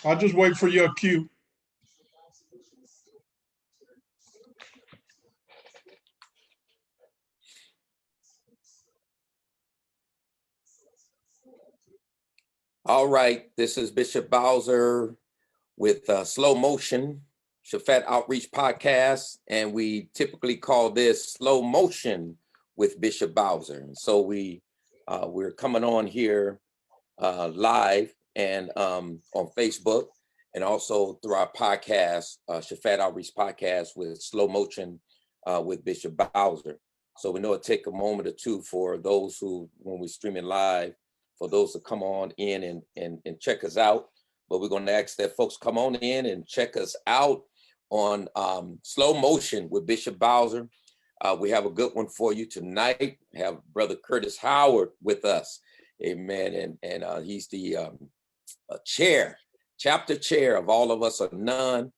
I'll just wait for your cue. All right, this is Bishop Bowser with Slow Motion, Shafat Outreach Podcast, and we typically call this Slow Motion with Bishop Bowser. And so we're coming on here live and on Facebook, and also through our podcast, Shafat Outreach Podcast with Slow Motion with Bishop Bowser. So we know it take a moment or two for those who, when we're streaming live, for those to come on in and check us out. But we're going to ask that folks come on in and check us out on Slow Motion with Bishop Bowser. We have a good one for you tonight. We have Brother Curtis Howard with us. Amen. And he's the chapter chair of All of Us Are None,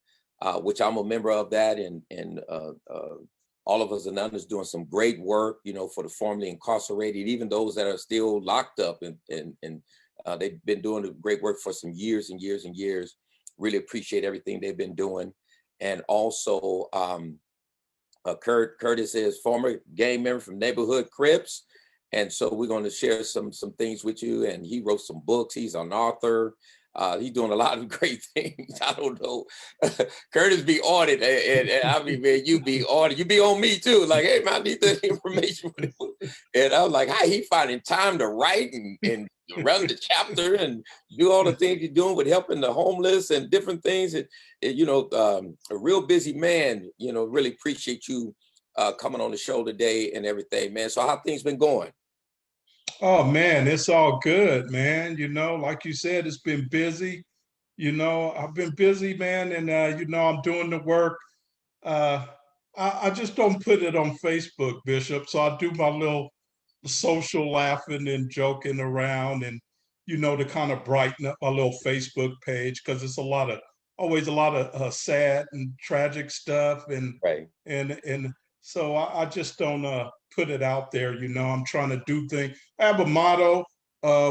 which I'm a member of that. And All of Us Are None is doing some great work, for the formerly incarcerated, even those that are still locked up. And they've been doing great work for some years and years and years. Really appreciate everything they've been doing. And also, Curtis is former gang member from Neighborhood Crips. And so we're going to share some things with you. And he wrote some books. He's an author. He's doing a lot of great things. I don't know. Curtis be on it. And I mean, man, you be on it. You be on me too. Like, hey, man, I need that information. And I was like, how he finding time to write and run the chapter and do all the things you're doing with helping the homeless and different things. And a real busy man, really appreciate you coming on the show today and everything, man. So how things been going? Oh man, it's all good, man. Like you said, it's been busy. I've been busy, man, and I'm doing the work. Uh, I just don't put it on Facebook, Bishop. So I do my little social laughing and joking around, and to kind of brighten up my little Facebook page because it's always a lot of sad and tragic stuff, and Right. and so I just don't put it out there. I'm trying to do things. I have a motto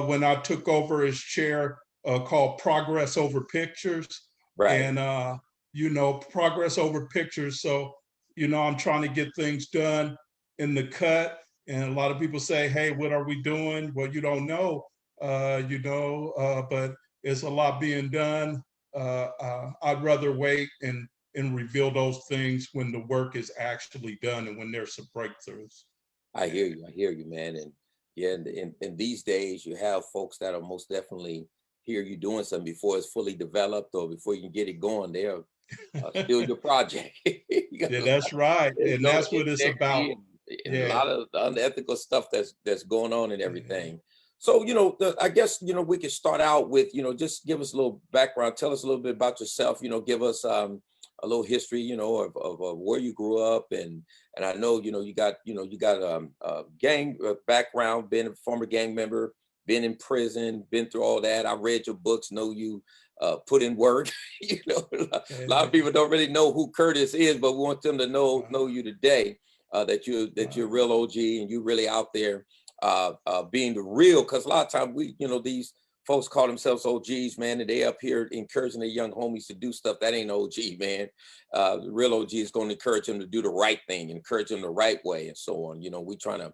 when I took over as chair called "Progress Over Pictures," Right. and progress over pictures. So I'm trying to get things done in the cut. And a lot of people say, "Hey, what are we doing?" Well, you don't know, but it's a lot being done. I'd rather wait and reveal those things when the work is actually done and when there's some breakthroughs. I hear you, man. And yeah, and these days you have folks that are most definitely hear you doing something before it's fully developed or before you can get it going. They're still your project. Yeah, that's right. There's And no that's what it's about. integrity and a Yeah. lot of unethical stuff that's going on and everything. So, I guess, we could start out with, just give us a little background. Tell us a little bit about yourself, give us a little history, of where you grew up. And I know, you got a gang background, been a former gang member, been in prison, been through all that. I read your books, know you put in work. A lot of people don't really know who Curtis is, but we want them to know you today, that you're a real OG and you really out there being the real, because a lot of times these folks call themselves OGs, man, and they up here encouraging their young homies to do stuff that ain't OG, man. The real OG is going to encourage them to do the right thing, encourage them the right way, and so on. We trying to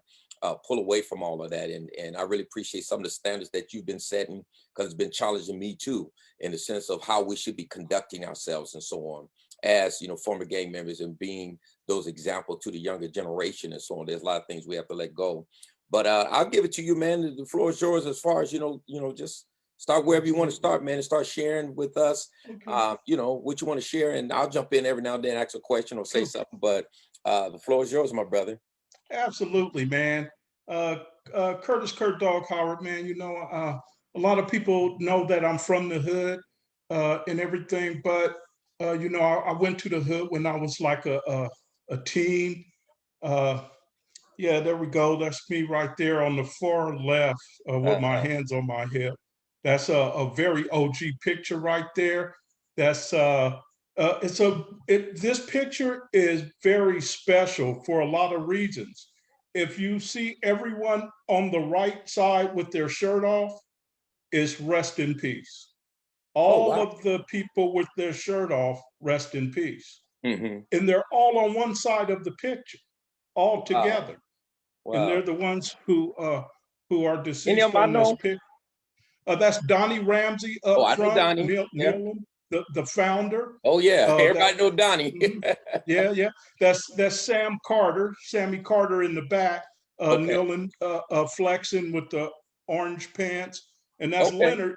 pull away from all of that, and I really appreciate some of the standards that you've been setting, because it's been challenging me too, in the sense of how we should be conducting ourselves and so on, as former gang members, and being those examples to the younger generation and so on. There's a lot of things we have to let go. But I'll give it to you, man. The floor is yours as far as, just start wherever you want to start, man, and start sharing with us, what you want to share. And I'll jump in every now and then, ask a question or say something. But the floor is yours, my brother. Absolutely, man. Curtis Kurt Dog Howard, man, a lot of people know that I'm from the hood and everything, but, I went to the hood when I was like a teen. Uh, Yeah, there we go. That's me right there on the far left with my hands on my hip. That's a very OG picture right there. That's this picture is very special for a lot of reasons. If you see everyone on the right side with their shirt off, it's rest in peace. Oh, All wow. of the people with their shirt off, rest in peace. Hmm. And they're all on one side of the picture, all Wow. together. And Wow. they're the ones who are Any of deceased them I on this know? picture. That's Donnie Ramsey Oh, up I know front, Donnie. Yeah. kneeling, the founder. Oh, yeah. That Everybody know Donnie. mhm. Yeah, yeah. That's Sam Carter, Sammy Carter in the back, Okay. kneeling, flexing with the orange pants, and that's Okay.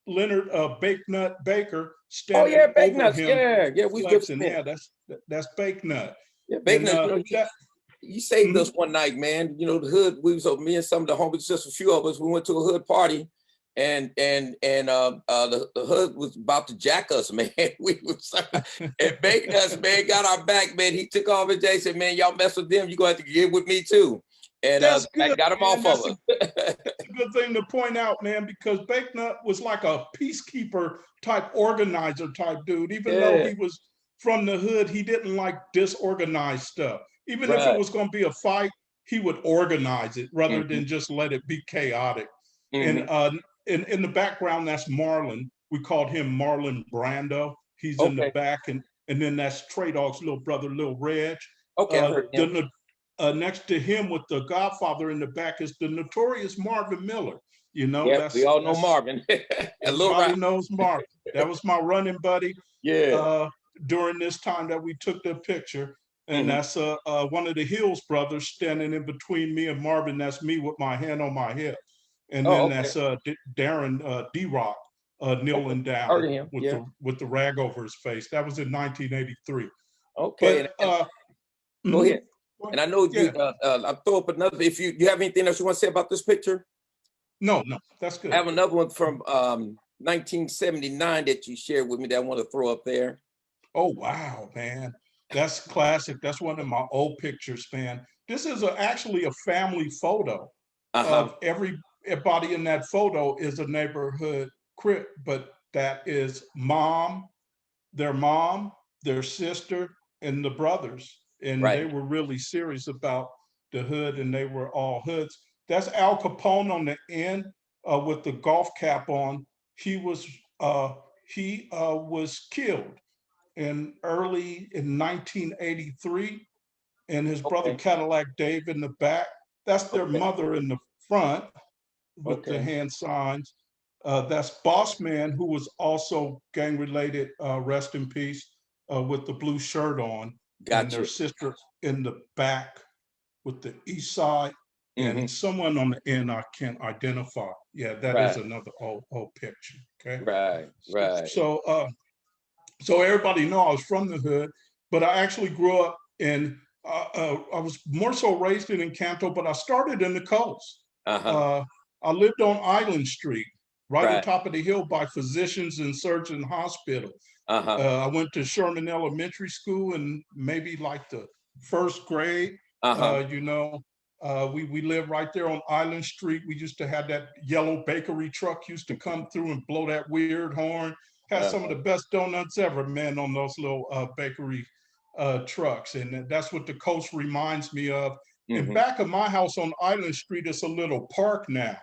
Leonard Bake Nut Baker Oh, standing yeah. Bacon over nuts. him Yeah. Yeah. We good flexing. friends. Yeah, that's Bake Nut, Yeah. Bacon and nuts. You know, that. he saved us Mhm. one night, man. You know, the hood, we was me and some of the homies, just a few of us, we went to a hood party, and the hood was about to jack us, man. We was and bacon us, man, got our back, man. He took off his day, said, man, y'all mess with them, you gonna have to get with me too. And That's I good, got him man. off of That's us. a good thing to point out, man, because Bakenut was like a peacekeeper type, organizer type dude. Even though Yeah, he was from the hood, he didn't like disorganized stuff. Even if it right. was going to be a fight, he would organize it rather Hmm. than just let it be chaotic. And Hmm. in the background, that's Marlon. We called him Marlon Brando. He's in the Okay. back, and then that's Trey Dog's little brother, Lil Reg. Okay, I heard him. The Next to him with the Godfather in the back is the notorious Marvin Miller. You know, Yep, we all know that's Marvin. A little everybody right. knows Marvin. That was my running buddy Yeah. uh, during this time that we took the picture. And Hmm. that's one of the Hills brothers standing in between me and Marvin. That's me with my hand on my hip. And Oh, then okay. that's Darren D-Rock Okay. kneeling down Heard of him. with Yeah. the rag over his face. That was in 1983. Okay. But And go mhm, ahead. And I know you. yeah, I'll throw up another. If you have anything else you want to say about this picture, no, that's I good. have another one from 1979 that you shared with me that I want to throw up there. Oh wow, man, that's classic. That's one of my old pictures, man. This is actually a family photo Uh huh. of everybody in that photo is a neighborhood crip, but that is mom, their sister, and the brothers, and they Right. were really serious about the hood, and they were all hoods. That's Al Capone on the end with the golf cap on. He was uh, he was killed early in 1983, and his brother Okay. Cadillac Dave in the back. That's their Okay. mother in the front with the Okay. hand signs. That's Boss Man, who was also gang related, rest in peace, with the blue shirt on, and Got their you. sister in the back with the east side, Hmm. and someone on the end I can't identify. Yeah, that is Right. another old picture. Okay, Right. Right. so so everybody know I was from the hood, but I actually grew up in. I was more so raised in Encanto, but I started in the coast. Uh huh. Uh, I lived on Island Street, right on Right. top of the hill by Physicians and Surgeon Hospital. Uh huh. I went to Sherman Elementary School and maybe like the first grade. Uh huh. You know, we lived right there on Island Street. We used to have that yellow bakery truck used to come through and blow that weird horn. Had Uh some of huh. the best donuts ever, man, on those little bakery trucks, and that's what the coast reminds me of. And Hmm. back of my house on Island Street is a little park now,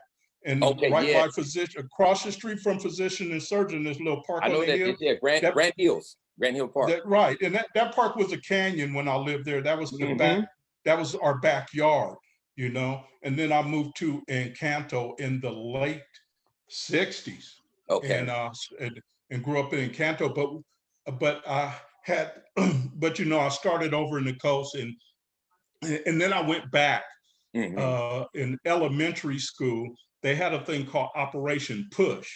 and Okay. right Yeah. by Physician, across the street from Physician and Surgeon, there's a little park I on know the that. hill. Yeah. That Grand Hills. Grand Hill Park. right, and that park was a canyon when I lived there. That was the back. Hmm. That was our backyard, you know. And then I moved to Encanto in the late '60s, and Okay. uh, and grew up in Encanto. But I had, but you know, I started over in the coast, and then I went back Hmm. in elementary school. They had a thing called Operation Push,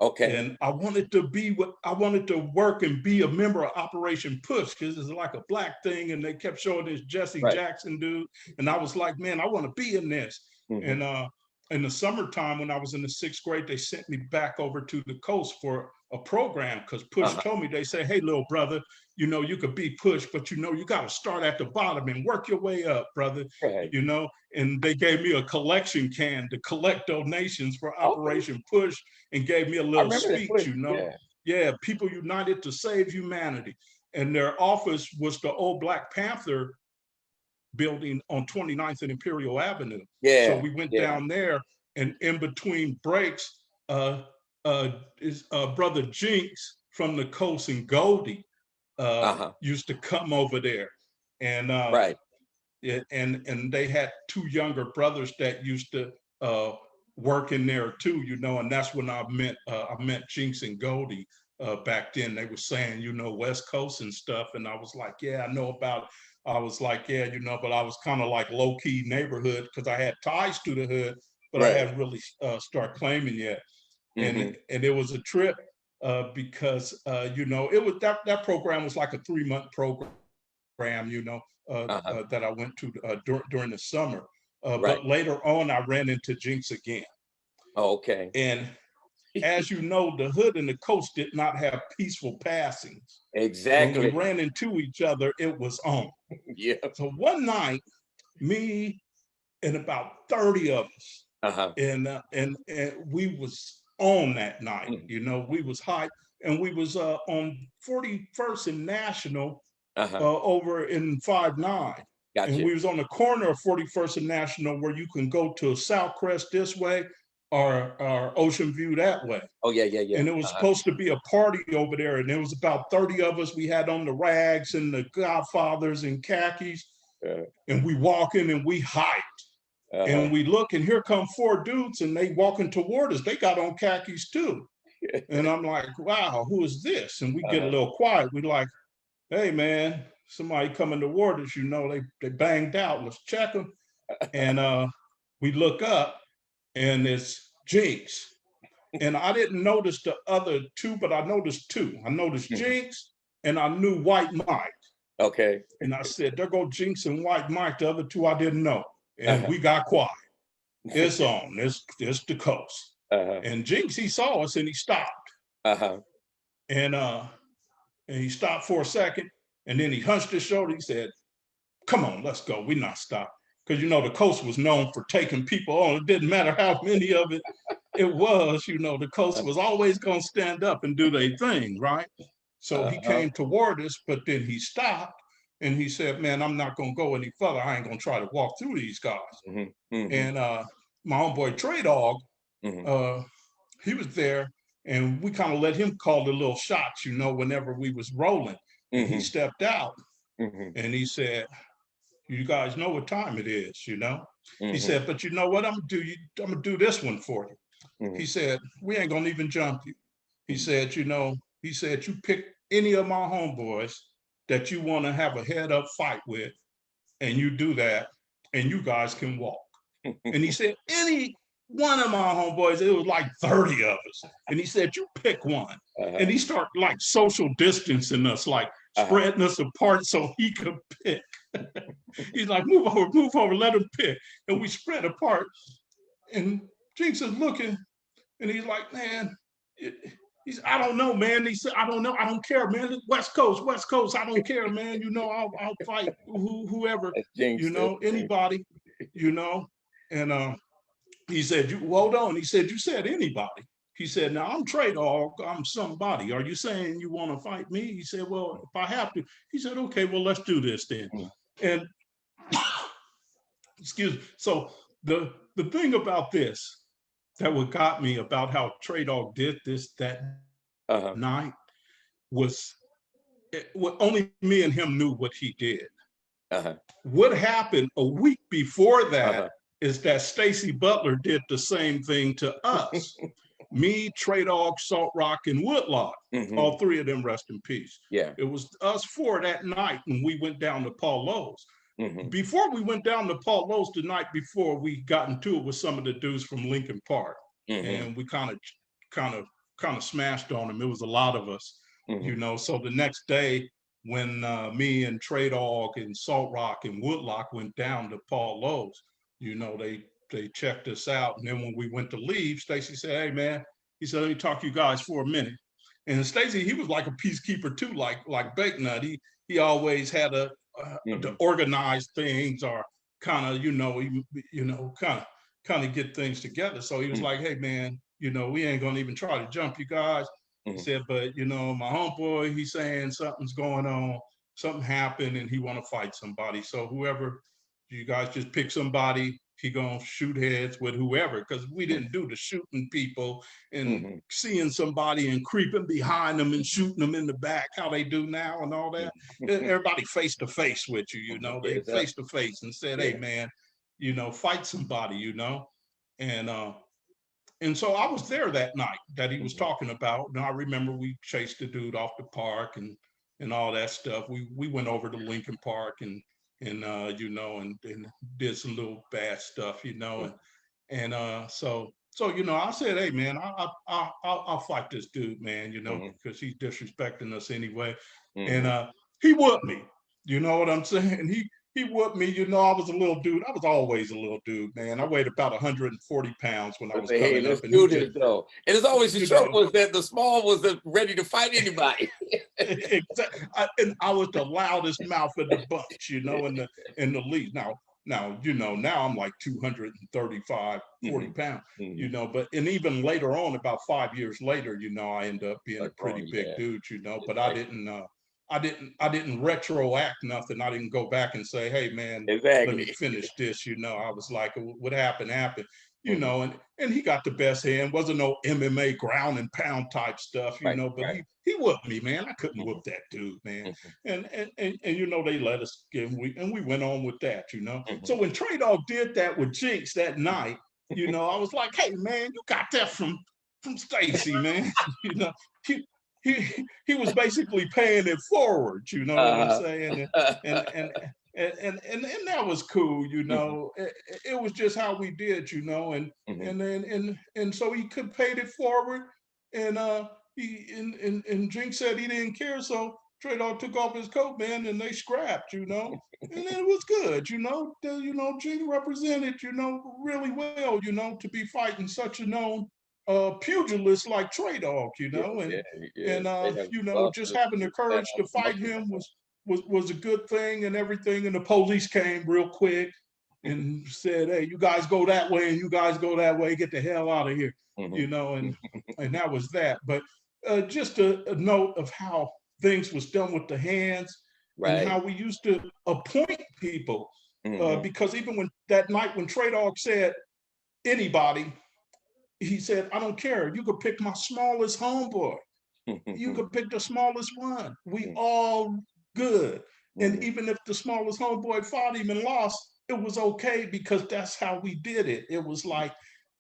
Okay. and I wanted to work and be a member of Operation Push because it's like a black thing, and they kept showing this Jesse Right. Jackson dude, and I was like, man, I want to be in this. Hmm. And in the summertime when I was in the sixth grade, they sent me back over to the coast for a program because Uh Push huh. told me, they say, hey, little brother, you know, you could be Push, but you know, you got to start at the bottom and work your way up, brother. Right. You know, and they gave me a collection can to collect donations for Okay. Operation Push and gave me a I little remember that speech, push. you know. Yeah. Yeah, People United to Save Humanity. And their office was the old Black Panther building on 29th and Imperial Avenue. So Yeah. we went Yeah. down there, and in between breaks, uh, is brother Jinx from the coast, and Goldie used to come over there, and Right. and they had two younger brothers that used to work in there too, and that's when I met Jinx and Goldie back then. They were saying, West Coast and stuff, and I was like, yeah, I know about it. I was like, yeah, but I was kind of like low key neighborhood because I had ties to the hood, but I Right. hadn't really start claiming yet. Mm-hmm. And it was a trip because it was that program was like a 3-month program, that I went to during the summer. Right. But later on, I ran into Jinx again. Oh, okay. And as you know, the hood and the coast did not have peaceful passings. When we Exactly. ran into each other, it was on. Yeah. So one night, me and about 30 of us, and we was on that night. We was high, and we was on 41st and National over in 5-9. And Gotcha. we was on the corner of 41st and National where you can go to Southcrest this way or Ocean View that way. Oh, yeah, yeah, yeah. And it was supposed to be a party over there. And there was about 30 of us. We had on the rags and the Godfathers and khakis. And we walk in and we hyped. And we look, and here come 4 dudes, and they walking toward us. They got on khakis too. And I'm like, wow, who is this? And we get a little quiet. We like, hey, man, somebody coming toward us, they banged out. Let's check them. And we look up, and it's Jinx. And I didn't notice the other 2, but I noticed 2. I noticed Jinx, and I knew White Mike. Okay. And I said, there go Jinx and White Mike. The other 2 I didn't know. And we got quiet. It's on. It's the coast. And Jinx, he saw us and he stopped. And he stopped for a second, and then he hunched his shoulder. He said, come on, let's go. We're not stopped. Because, the coast was known for taking people on. It didn't matter how many of it was, the coast was always going to stand up and do their thing, right? So he came toward us, but then he stopped. And he said, man, I'm not going to go any further. I ain't going to try to walk through these guys. And my homeboy Trey Dog, he was there, and we kind of let him call the little shots, whenever we was rolling. He stepped out, and he said, you guys know what time it is, He said, but you know what I'm going to do? I'm going to do this one for you. He said, we ain't going to even jump you. He said, you pick any of my homeboys that you want to have a head up fight with, and you do that, and you guys can walk. And he said, any one of my homeboys, it was like 30 of us. And he said, you pick one. And he started like social distancing us, like spreading us apart so he could pick. He's like, move over, let him pick. And we spread apart. And Jinx is looking, and he's like, man, I don't know, man. He said, I don't know. I don't care, man. West Coast. I don't care, man. I'll fight whoever, anybody, And he said, hold on. He said, you said anybody. He said, now I'm Trey Dog. I'm somebody. Are you saying you want to fight me? He said, well, if I have to. He said, okay, well, let's do this then. And excuse me. So the thing about this that what got me about how Trey Dog did this that night was only me and him knew what he did. What happened a week before that is that Stacy Butler did the same thing to us. Me, Trey Dog, Salt Rock, and Woodlock. All 3 of them rest in peace. Yeah. It was us 4 that night when we went down to Paul Lowe's. Before we went down to Paul Lowe's the night before, we got into it with some of the dudes from Lincoln Park. And we kind of smashed on them. It was a lot of us, So the next day, when me and Trey Dog and Salt Rock and Woodlock went down to Paul Lowe's, they checked us out. And then when we went to leave, Stacy said, hey, man, he said, let me talk to you guys for a minute. And Stacy, he was like a peacekeeper too, like Bakenut. He always had to organize things or kind of, kind of get things together. So he was like, hey, man, we ain't going to even try to jump you guys. He said, but, my homeboy, he's saying something's going on, something happened, and he want to fight somebody. So whoever, you guys just pick somebody. he gonna shoot heads with whoever, because we didn't do the shooting people and seeing somebody and creeping behind them and shooting them in the back, how they do now and all that. Everybody face to face with you, you know, they face to face and said, hey man, you know, fight somebody, you know. And so I was there that night that he was talking about. And I remember we chased the dude off the park and all that stuff. We went over to Lincoln Park and you know, and did some little bad stuff, you know, so you know, I said, hey man, I'll fight this dude, man, you know, because he's disrespecting us anyway. And he whooped me, you know what I'm saying? He whooped me, you know. I was a little dude. I was always a little dude, man. I weighed about 140 pounds when I was coming hey, up. Let's do this, though. And it's always the trouble was that the small was ready to fight anybody. Exactly. And I was the loudest mouth of the bunch, you know, in the league. Now, you know, now I'm like 235, 40 pounds, you know, but, and even later on, about 5 years later, you know, I end up being a pretty big dude, you know, but I didn't retroact nothing. I didn't go back and say, hey man, let me finish this, you know. I was like, what happened, you know, and he got the best hand. Wasn't no MMA ground and pound type stuff, you know, but he whooped me, man. I couldn't whoop that dude, man. And you know, they let us get, and we went on with that, you know. So when Trey Dog did that with Jinx that night, you know, I was like, hey man, you got that from Stacy, man. You know, he was basically paying it forward, you know what I'm saying? And that was cool, you know. It was just how we did, you know, and so he could pay it forward, and and Jinx said he didn't care, so Trey Dog took off his coat, man, and they scrapped, you know, and it was good, you know. Jinx represented, you know, really well, you know, to be fighting such a known pugilist like Trey Dog, you know, and you know, just having the courage to fight him was a good thing and everything. And the police came real quick and said, hey, you guys go that way and you guys go that way, get the hell out of here, you know, and that was that. But just a note of how things was done with the hands and how we used to appoint people, because even when that night when Trey Dog said anybody, he said, I don't care. You could pick my smallest homeboy. You could pick the smallest one. We all good. And even if the smallest homeboy fought him and lost, it was okay, because that's how we did it. It was like,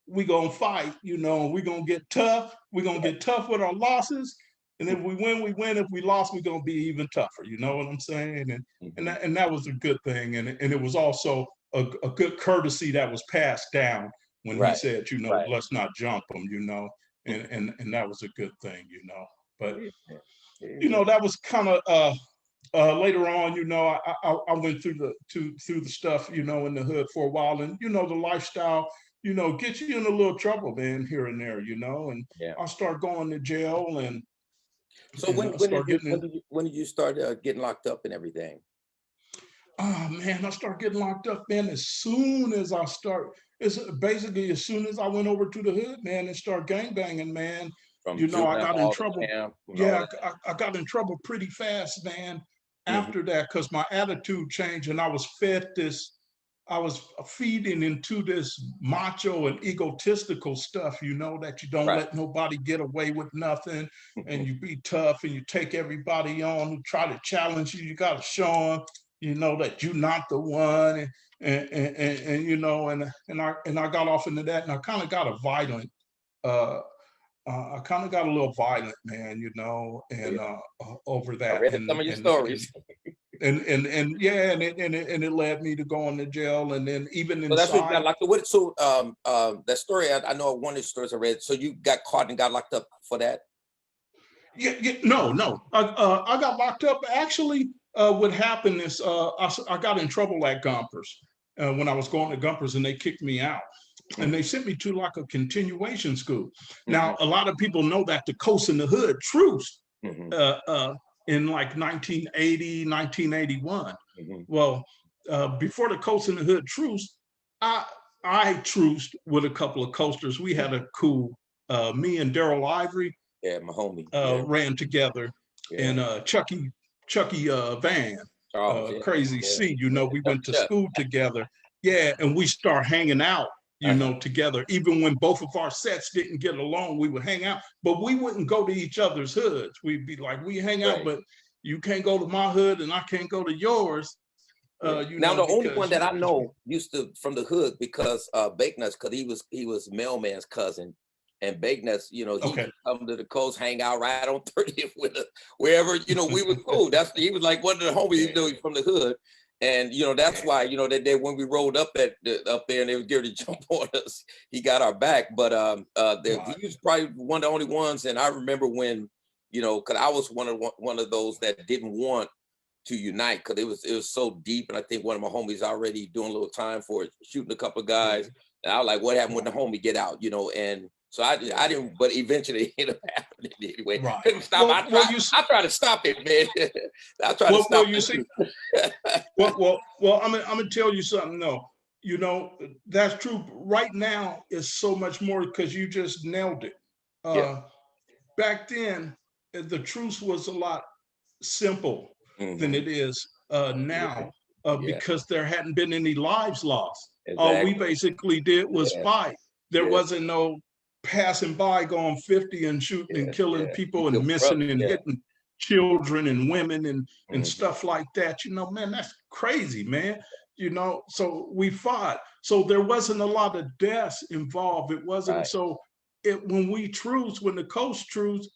we gonna fight, you know, we gonna get tough. We gonna get tough with our losses. And if we win, we win. If we lost, we gonna be even tougher. You know what I'm saying? And that was a good thing. And it was also a good courtesy that was passed down when he said, you know, let's not jump them, you know, and that was a good thing, you know. But you know, that was kind of later on, you know, I went through the stuff, you know, in the hood for a while, and you know, the lifestyle, you know, gets you in a little trouble, man, here and there, you know, and I start going to jail. And so when did you start getting locked up and everything? Oh man, I start getting locked up, man, as soon as I start. It's basically as soon as I went over to the hood, man, and start gangbanging, man. You know, I got in trouble. Yeah, I got in trouble pretty fast, man, after that, because my attitude changed, and I was feeding into this macho and egotistical stuff, you know, that you don't let nobody get away with nothing, and you be tough, and you take everybody on who try to challenge you. You got to show them, you know, that you're not the one, and you know, and I got off into that, and I kind of got a violent. I kind of got a little violent, man, you know, and over that. I read some of your stories. And it led me to going to jail, and then even inside. So that's what you got locked up with. So that story, I know one of the stories I read. So you got caught and got locked up for that? No. I got locked up. Actually, what happened is I got in trouble at Gompers when I was going to Gompers, and they kicked me out. And they sent me to like a continuation school. Now, a lot of people know that the Coast in the Hood truce in like 1980, 1981. Well, before the Coast in the Hood truce, I truced with a couple of coasters. We had a cool, me and Daryl Ivory, my homie, ran together, and Chucky Van, Crazy C, you know, we went to school together. yeah, and we start hanging out, Uh-huh. together. Even when both of our sets didn't get along, we would hang out, but we wouldn't go to each other's hoods. We'd be like, we hang out, Right. but you can't go to my hood and I can't go to yours, Yeah. Now the only one because, that I because we, know used to from the hood because Bake Nuts, because he was Mailman's cousin, and Bake Nuts, he okay. could come to the coast, hang out right on 30th with us, wherever we were cool. He was like one of the homies, Yeah, even though he's from the hood. And that's why that when we rolled up up there and they was getting to jump on us, he got our back. But he right. was probably one of the only ones. And I remember when because I was one of those that didn't want to unite because it was so deep. And I think one of my homies already doing a little time for it, shooting a couple of Yeah, guys. And I was like, what happened when the right, homie get out? And so I didn't, but eventually it ended up happening anyway. right. Couldn't stop. Well, you I tried to stop it, man. I tried to well, stop you it see, too. well, I'm gonna tell you something. No, that's true. Right now is so much more because you just nailed it. Yeah. Uh, Back then, the truth was a lot simple than Hmm. it is Yeah. now, Yeah. because there hadn't been any lives lost. All we Exactly. basically did was Yeah. fight. There Yeah. wasn't no passing by going 50 and shooting and Yeah. killing Yeah. You people and feel brother. missing and Yeah. hitting children and women and Hmm. stuff like that. Man, that's crazy, man. So we fought. So there wasn't a lot of deaths involved. It wasn't Right. so when the coast truce,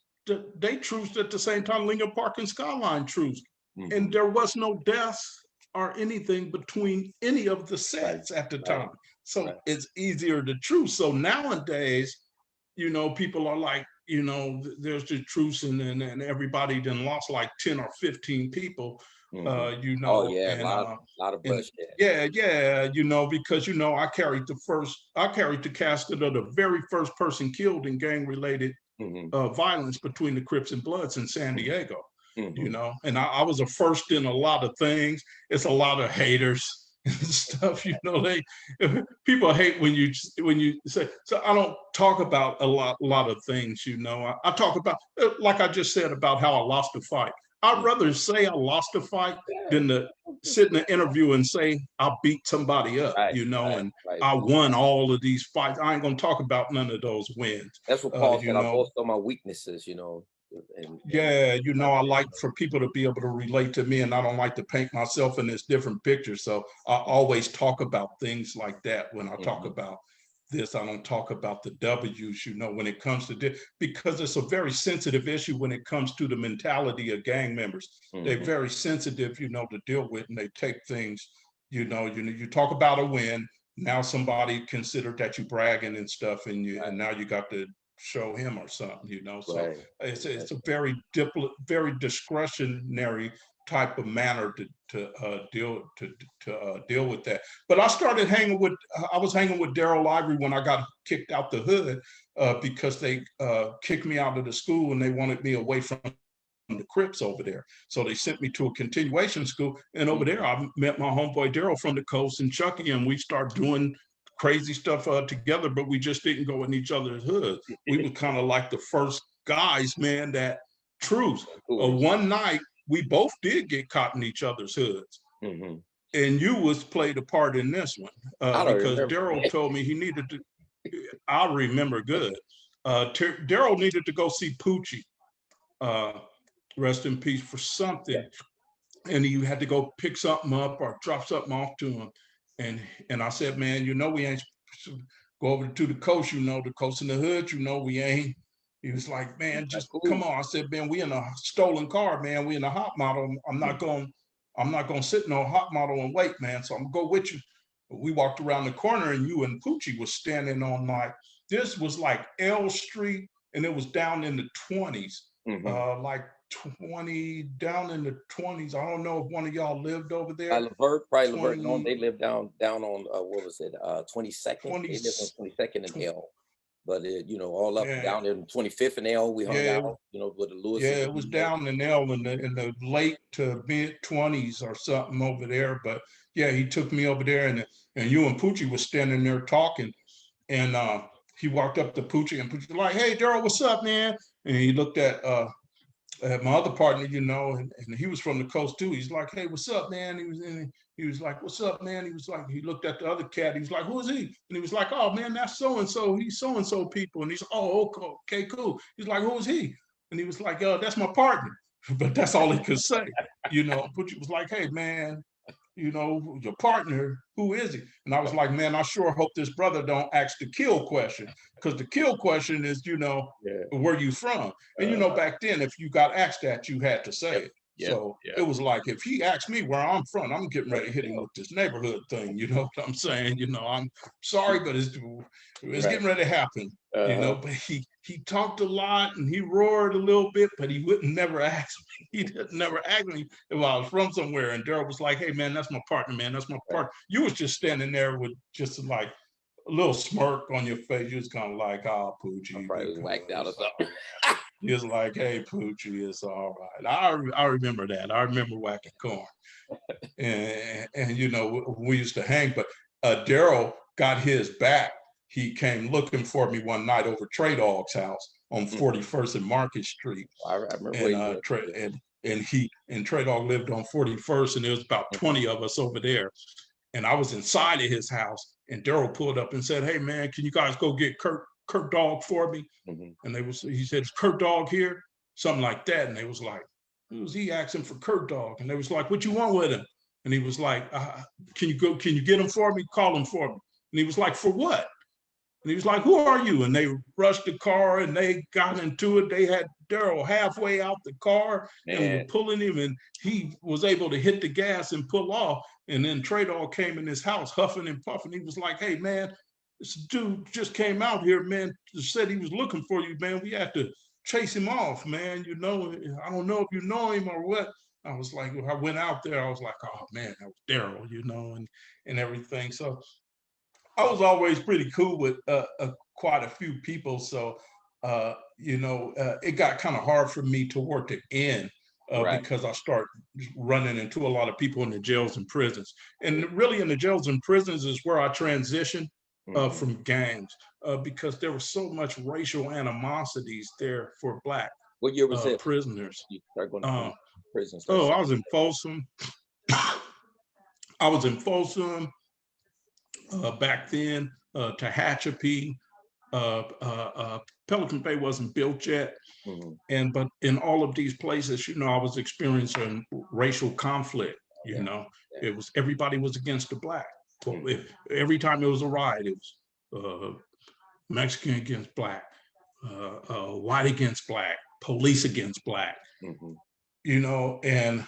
they truced at the same time Lincoln Park and Skyline truced, and Hmm. there was no deaths or anything between any of the Right. sets at the Right. time. So Right. it's easier to truce. So nowadays, people are like, there's the truce, and everybody then lost like 10 or 15 people, Hmm. Oh yeah, and a lot of and bloodshed. yeah, because I carried the casket of the very first person killed in gang related Hmm. violence between the Crips and Bloods in San Diego, Hmm. and I was a first in a lot of things. It's a lot of haters and stuff, they people hate when you say, so I don't talk about a lot of things, I talk about, like I just said, about how I lost a fight. I'd rather say I lost a fight Yeah. than to sit in an interview and say I beat somebody up, Right. Right. and Right. I won all of these fights. I ain't gonna talk about none of those wins. That's what Uh, Paul you said. I know, boast on my weaknesses, and yeah, I, I like for people to be able to relate to me, and I don't like to paint myself in this different picture. So I always talk about things like that when I talk mhm, about this. I don't talk about the W's, when it comes to this, because it's a very sensitive issue when it comes to the mentality of gang members. They're mhm, very sensitive, to deal with, and they take things, you talk about a win. Now somebody considered that you bragging and stuff, and now you got to show him or something, So right, right, it's a very discretionary type of manner to deal with that. But I was hanging with Daryl Ivory when I got kicked out the hood, because they kicked me out of the school and they wanted me away from the Crips over there. So they sent me to a continuation school, and over there mhm, I met my homeboy Daryl from the coast and Chucky, and we started doing crazy stuff together, but we just didn't go in each other's hoods. We were kind of like the first guys, man, that truth. coolest. One night we both did get caught in each other's hoods, Mhm. and you was played a part in this one, I don't because remember. Daryl told me he needed to. I remember good. Daryl needed to go see Poochie, uh, rest in peace, for Yeah. something, and he had to go pick something up or drop something off to him. And I said, man, we ain't go over to the coast, the coast in the hood, we ain't. He was like, man, That's just come cool. on. I said, man, we in a stolen car, man. We in a hot model. I'm not gonna sit in a hot model and wait, man. So I'm gonna go with you. We walked around the corner and you and Poochie was standing on, like, this was like L Street, and it was down in the 20s, Mhm. like 20, down in the 20s. I don't know if one of y'all lived over there. Probably Levert. No, 20, they live down on what was it? 22nd. 20, They live on 22nd and 20 L. But all up yeah, down there in 25th and L, we hung yeah, out. With the yeah. Lewises It and was them there. down in L in the late to mid 20s or something over there. But yeah, he took me over there, and you and Poochie was standing there talking, and he walked up to Poochie, and Poochie was like, "Hey, Daryl, what's up, man?" And he looked at my other partner, you know, and he was from the coast too. He's like, "Hey, what's up, man?" He was like, "What's up, man?" He was like, he looked at the other cat. He was like, "Who is he?" And he was like, "Oh man, that's so and so. He's so and so people." And he's, "Oh, okay, cool." He's like, "Who is he?" And he was like, "That's my partner." But that's all he could say, you know. But he was like, "Hey, man, you know, your partner, who is he?" And I was like, "Man, I sure hope this brother don't ask the kill question, because the kill question is, you know, Yeah. where you from?" And you know, back then, if you got asked that, you had to say Yep. it. Yep. So Yep. it was like, if he asked me where I'm from, I'm getting ready to hit him with this neighborhood thing. You know what I'm saying? You know, I'm sorry, but it's Right. getting ready to happen. You know, but he talked a lot and he roared a little bit, but he wouldn't never ask me. He didn't never ask me if I was from somewhere. And Daryl was like, "Hey man, that's my partner, man. That's my partner." You was just standing there with just like a little smirk on your face. You was kind of like, "Oh, Poochie." Probably was whacked out or something. He was like, "Hey, Poochie, it's all right." I remember that. I remember whacking corn. And you know, we used to hang, but Daryl got his back. He came looking for me one night over Trey Dog's house on 41st and Market Street. I remember And Trey Dog lived on 41st, and there was about 20 of us over there. And I was inside of his house, and Daryl pulled up and said, "Hey man, can you guys go get Kurt Dog for me?" And he said, "Is Kurt Dog here?" Something like that. And they was like, "Who's he asking for Kurt Dog?" And they was like, "What you want with him?" And he was like, can you get him for me? Call him for me." And he was like, "For what?" And he was like, "Who are you?" And they rushed the car and they got into it. They had Daryl halfway out the car and were pulling him, and he was able to hit the gas and pull off. And then Trey Dog came in his house huffing and puffing. He was like, "Hey man, this dude just came out here, man, said he was looking for you, man. We had to chase him off, man. You know, I don't know if you know him or what." I was like, I went out there, I was like, "Oh man, that was Daryl," you know, and everything. So I was always pretty cool with quite a few people. So, you know, it got kind of hard for me to work it in because I started running into a lot of people in the jails and prisons. And really in the jails and prisons is where I transitioned from gangs because there was so much racial animosities there for Black What year was it? Prisoners. You start going to prison. I was in Folsom. I was in Folsom. Back then, Tehachapi, Pelican Bay wasn't built yet, but in all of these places, you know, I was experiencing racial conflict. You know, it was everybody was against the Black. Every time there was a riot, it was Mexican against Black, white against Black, police against Black. You know, and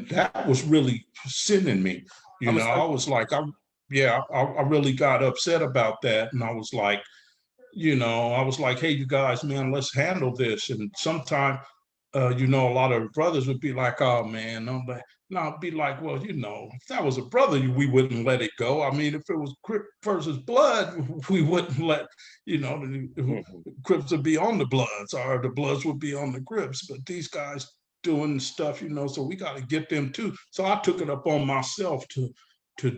that was really sending me. You know, I was like, I really got upset about that. And I was like, you know, I was like, "Hey, you guys, man, let's handle this." And sometimes, you know, a lot of brothers would be like, "Oh, man," no, but no, I'd be like, "Well, you know, if that was a brother, we wouldn't let it go. I mean, if it was Crip versus Blood, we wouldn't let, you know, the Crips would be on the Bloods or the Bloods would be on the Crips. But these guys doing stuff, you know, so we got to get them too." So I took it up on myself to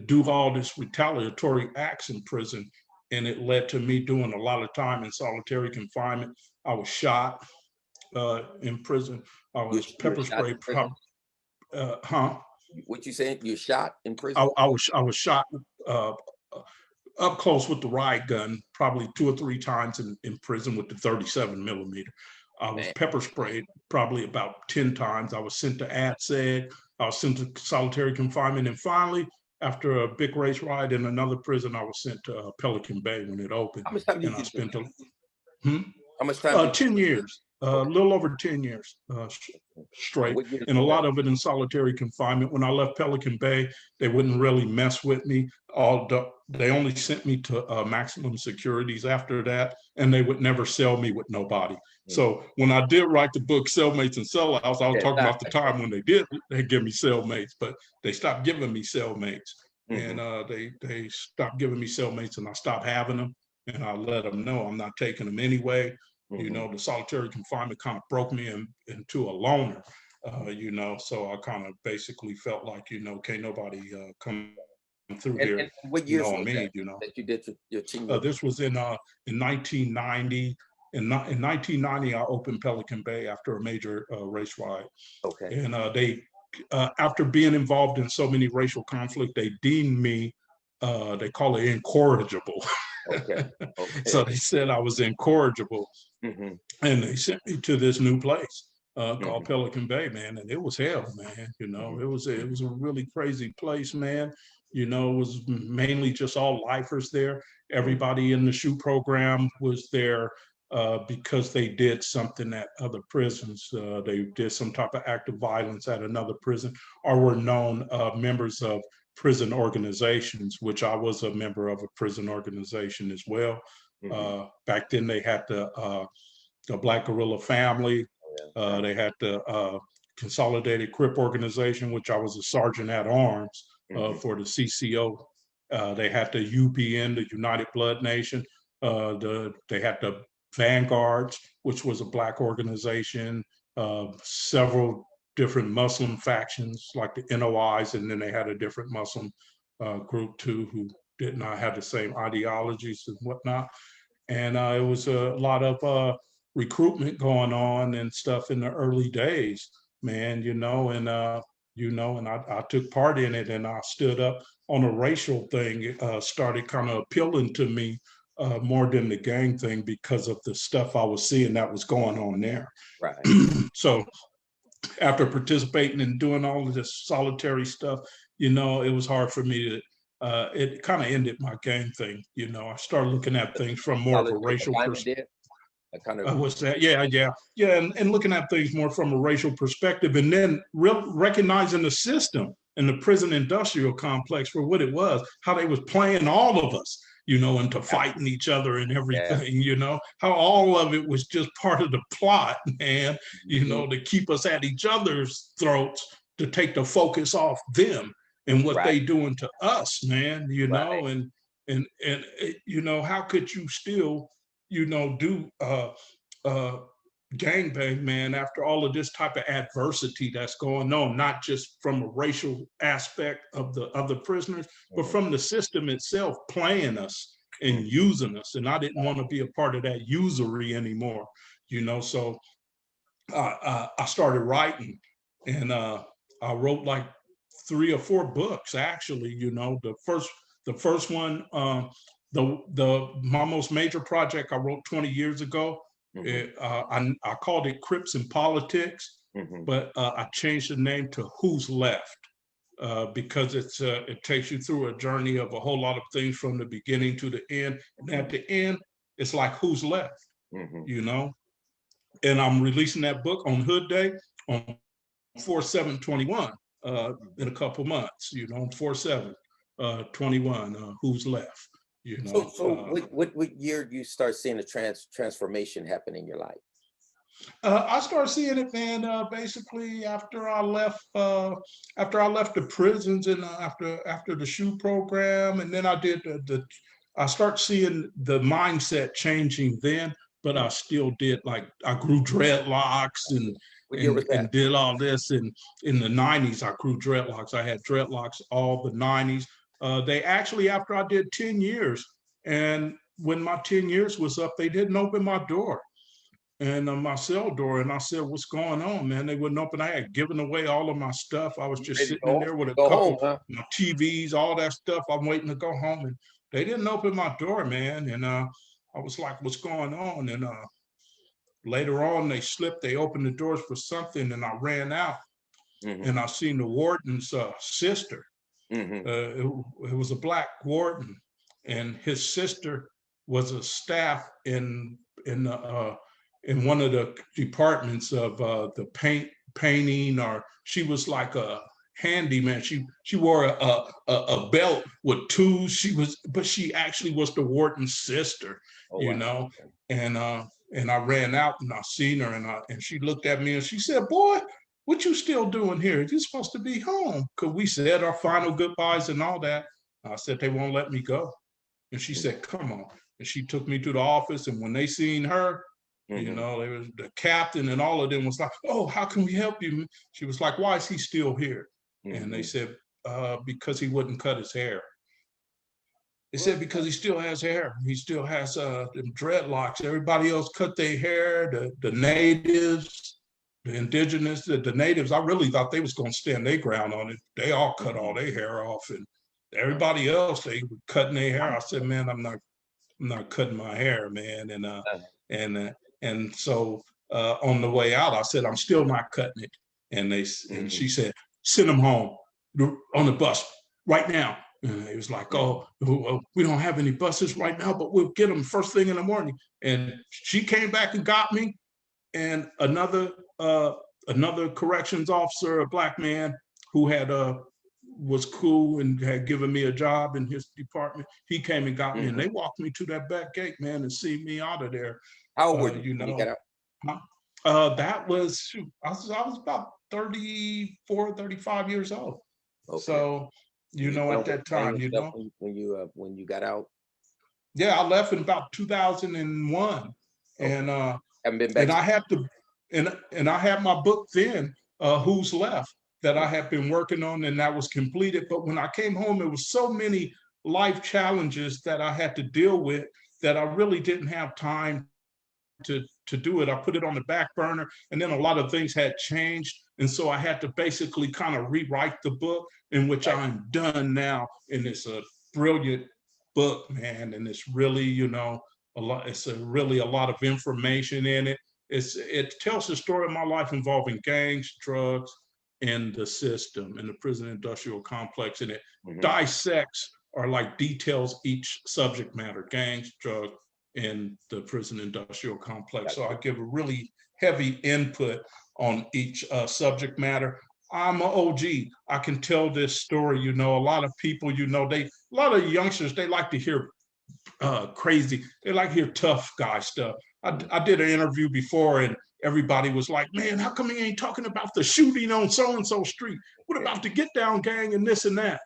do all this retaliatory acts in prison. And it led to me doing a lot of time in solitary confinement. I was shot in prison. I was pepper sprayed. What you saying? You shot in prison? I was shot up close with the riot gun, probably 2 or 3 times in prison with the 37 millimeter. I was pepper sprayed probably about 10 times. I was sent to ADSEG. I was sent to solitary confinement, and finally, after a big race riot in another prison, I was sent to Pelican Bay when it opened. How much time did I spent how much time? 10 years, a little over 10 years straight, and a lot of it in solitary confinement. When I left Pelican Bay, they wouldn't really mess with me. They only sent me to maximum securities after that, and they would never sell me with nobody. So when I did write the book Cellmates and Sellouts, I was talking about the time when they give me cellmates, but they stopped giving me cellmates. And they stopped giving me cellmates, and I stopped having them, and I let them know I'm not taking them anyway. You know, the solitary confinement kind of broke me into a loner, you know, so I kind of basically felt like, you know, can't nobody come through here, and what you years know, on me, you know. that you did your 10 years? This was in 1990. In 1990, I opened Pelican Bay after a major race riot. Okay. And they, after being involved in so many racial conflict, they deemed me, they call it incorrigible. Okay. Okay. So they said I was incorrigible. Mm-hmm. And they sent me to this new place called Mm-hmm. Pelican Bay, man. And it was hell, man. Mm-hmm. It was a really crazy place, man. It was mainly just all lifers there. Everybody in the shoe program was there because they did something at other prisons. They did some type of act of violence at another prison, or were known members of prison organizations, which I was a member of a prison organization as well. Mm-hmm. Back then, they had the Black Guerrilla Family. Yeah. They had the Consolidated Crip organization, which I was a sergeant at arms Mm-hmm. for the CCO. They had the UBN, the United Blood Nation. They had the Vanguards, which was a Black organization. Several different Muslim factions, like the NOIs, and then they had a different Muslim group too, who did not have the same ideologies and whatnot. And it was a lot of recruitment going on and stuff in the early days, man. And I took part in it, and I stood up on a racial thing. It started kind of appealing to me more than the gang thing because of the stuff I was seeing that was going on there. Right. So after participating and doing all of this solitary stuff, it was hard for me to. It kind of ended my gang thing. I started looking at things from more of a Solitary racial confinement perspective. did. I kind of. What's that? Yeah, and looking at things more from a racial perspective, and then recognizing the system and the prison industrial complex for what it was, how they was playing all of us, into fighting each other and everything, how all of it was just part of the plot, man, Mm-hmm. to keep us at each other's throats, to take the focus off them and what Right. they doing to us, man, Right. and how could you still do gangbang, man, after all of this type of adversity that's going on, not just from a racial aspect of the other prisoners, but Mm-hmm. from the system itself playing us and Mm-hmm. using us. And I didn't want to be a part of that usury anymore, so I started writing, and I wrote like 3 or 4 books, actually. The first one, my most major project I wrote 20 years ago. I called it Crips in Politics, Mm-hmm. but I changed the name to Who's Left, because it takes you through a journey of a whole lot of things from the beginning to the end, and at the end, it's like who's left, Mm-hmm. And I'm releasing that book on Hood Day on 4/7/21 in a couple months. 4/7/21. Who's left? So what year do you start seeing the transformation happen in your life? I started seeing it, man. Basically, after I left the prisons, and after the shoe program, and then I did I start seeing the mindset changing then. But I still did, like, I grew dreadlocks and What year was that? and did all this. And in the 90s, I grew dreadlocks. I had dreadlocks all the 90s. They actually, after I did 10 years, and when my 10 years was up, they didn't open my door and my cell door. And I said, what's going on, man? They wouldn't open. I had given away all of my stuff. I was just sitting in there with a Go couple home, huh? my TVs, all that stuff. I'm waiting to go home. And they didn't open my door, man. And I was like, what's going on? And later on, they opened the doors for something, and I ran out. Mm-hmm. And I seen the warden's sister. Mm-hmm. It was a Black warden, and his sister was a staff in one of the departments of the painting, or she was like a handyman. She wore a belt with tools. But she actually was the warden's sister, Oh, wow. And I ran out and I seen her, and she looked at me and she said, "Boy, what you still doing here? You're supposed to be home." Because we said our final goodbyes and all that. I said, they won't let me go. And she said, "Come on." And she took me to the office. And when they seen her, Mm-hmm. they was the captain and all of them was like, "Oh, how can we help you?" She was like, "Why is he still here?" Mm-hmm. And they said, because he wouldn't cut his hair. They said because he still has hair. He still has them dreadlocks. Everybody else cut their hair. The natives, the indigenous, the natives. I really thought they was gonna stand their ground on it. They all cut all their hair off, and everybody else they were cutting their hair. I said, man, I'm not cutting my hair, man. And and so on the way out, I said, I'm still not cutting it. And she said, send him home on the bus right now. And it was like, oh, we don't have any buses right now, but we'll get them first thing in the morning. And she came back and got me, and another corrections officer, a black man who had was cool and had given me a job in his department. He came and got me, and they walked me to that back gate, man, and see me out of there. How old were you when you got out? That was, shoot, I was about 34, 35 years old. Okay. So, at that time, when you got out. Yeah, I left in about 2001, okay. And haven't been back. And I had to, and I had my book then, Who's Left, that I had been working on, and that was completed. But when I came home, there was so many life challenges that I had to deal with that I really didn't have time to do it. I put it on the back burner, and then a lot of things had changed. And so I had to basically kind of rewrite the book, in which I'm done now. And it's a brilliant book, man. And it's really, a lot, really a lot of information in it. It tells the story of my life involving gangs, drugs, and the system and the prison industrial complex. And it dissects or like details each subject matter: gangs, drugs, and the prison industrial complex. So I give a really heavy input on each subject matter. I'm an OG. I can tell this story. A lot of people, a lot of youngsters, they like to hear crazy. They like to hear tough guy stuff. I did an interview before, and everybody was like, man, how come he ain't talking about the shooting on so-and-so street? What about the get down gang and this and that?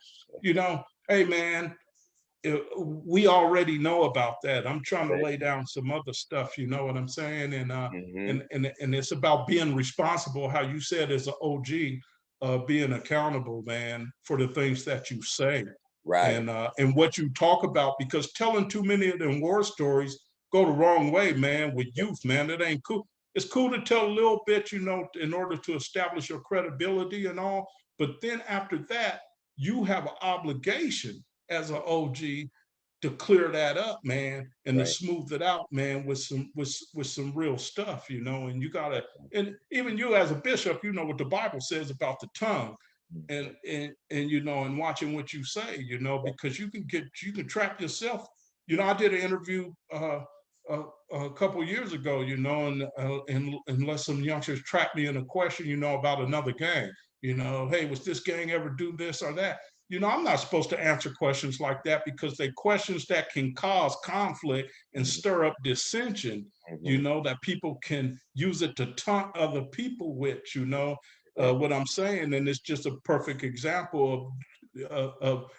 Hey, man, we already know about that. I'm trying to lay down some other stuff, you know what I'm saying? And it's about being responsible, how you said as an OG, being accountable, man, for the things that you say. Right. And what you talk about, because telling too many of them war stories go the wrong way, man, with youth, man. It ain't cool. It's cool to tell a little bit, in order to establish your credibility and all. But then after that, you have an obligation as an OG to clear that up, man, and to smooth it out, man, with some real stuff, and you gotta, and even you as a bishop, what the Bible says about the tongue, and and watching what you say, because you can trap yourself. I did an interview a couple years ago, and unless some youngsters trapped me in a question, about another gang, hey, was this gang ever do this or that? I'm not supposed to answer questions like that, because they're questions that can cause conflict and stir up dissension, that people can use it to taunt other people with, what I'm saying. And it's just a perfect example of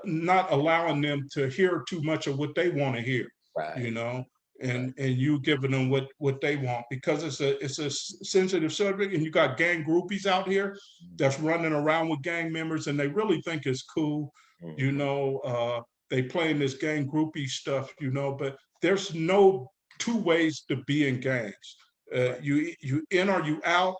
not allowing them to hear too much of what they want to hear, and you giving them what they want, because it's a sensitive subject, and you got gang groupies out here that's running around with gang members, and they really think it's cool. They playing this gang groupie stuff, but there's no two ways to be in gangs. You in or you out.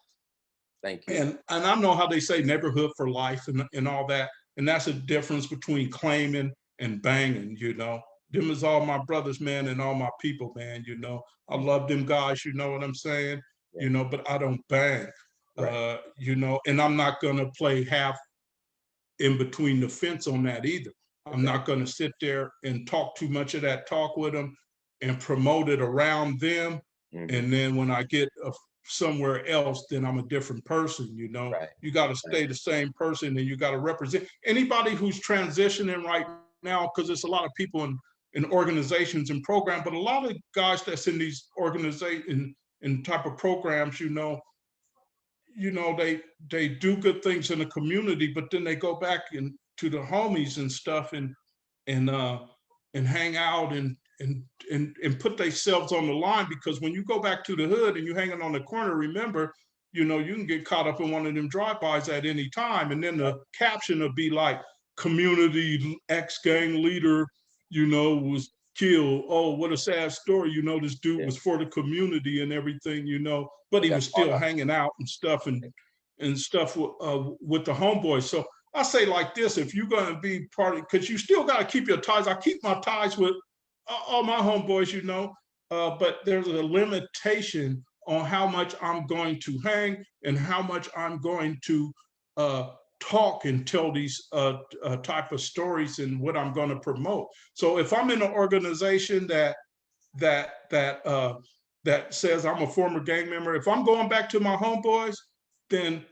Thank you. And I know how they say neighborhood for life and all that, and that's a difference between claiming and banging. Them is all my brothers, man, and all my people, man. I love them guys, you know what I'm saying? But I don't bang, and I'm not gonna play half in between the fence on that either. I'm not gonna sit there and talk too much of that talk with them and promote it around them. And then when I get somewhere else, then I'm a different person, You gotta stay the same person, and you gotta represent anybody who's transitioning right now, because there's a lot of people in organizations and programs, but a lot of guys that's in these organizations and type of programs, they do good things in the community, but then they go back to the homies and stuff and hang out and put themselves on the line, because when you go back to the hood and you're hanging on the corner, remember, you can get caught up in one of them drive-bys at any time, and then the caption will be like, community ex-gang leader was killed. Oh, what a sad story. This dude Yeah. was for the community and everything, but he Got was caught still up. hanging out and stuff and stuff with the homeboys. So I say like this, if you're going to be part of, because you still got to keep your ties. I keep my ties with all my homeboys, but there's a limitation on how much I'm going to hang and how much I'm going to talk and tell these type of stories and what I'm going to promote. So if I'm in an organization that says I'm a former gang member, if I'm going back to my homeboys, then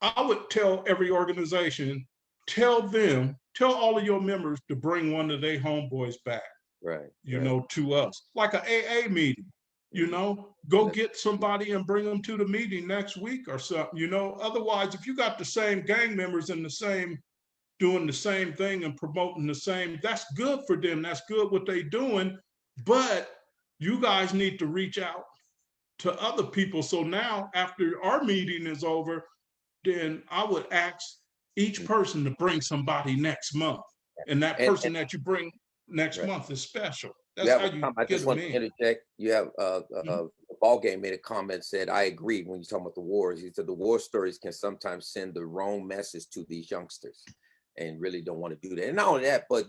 I would tell every organization, tell all of your members to bring one of their homeboys back, Right. to us, like an AA meeting. Go get somebody and bring them to the meeting next week or something. Otherwise, if you got the same gang members and doing the same thing and promoting the same, that's good for them. That's good what they doing. But you guys need to reach out to other people. So now, after our meeting is over, then I would ask each person to bring somebody next month. And that person that you bring next month is special. That's how you I get just them want to in. interject. You have a ball game made a comment, said, I agree when you're talking about the wars. He said the war stories can sometimes send the wrong message to these youngsters and really don't want to do that. And not only that, but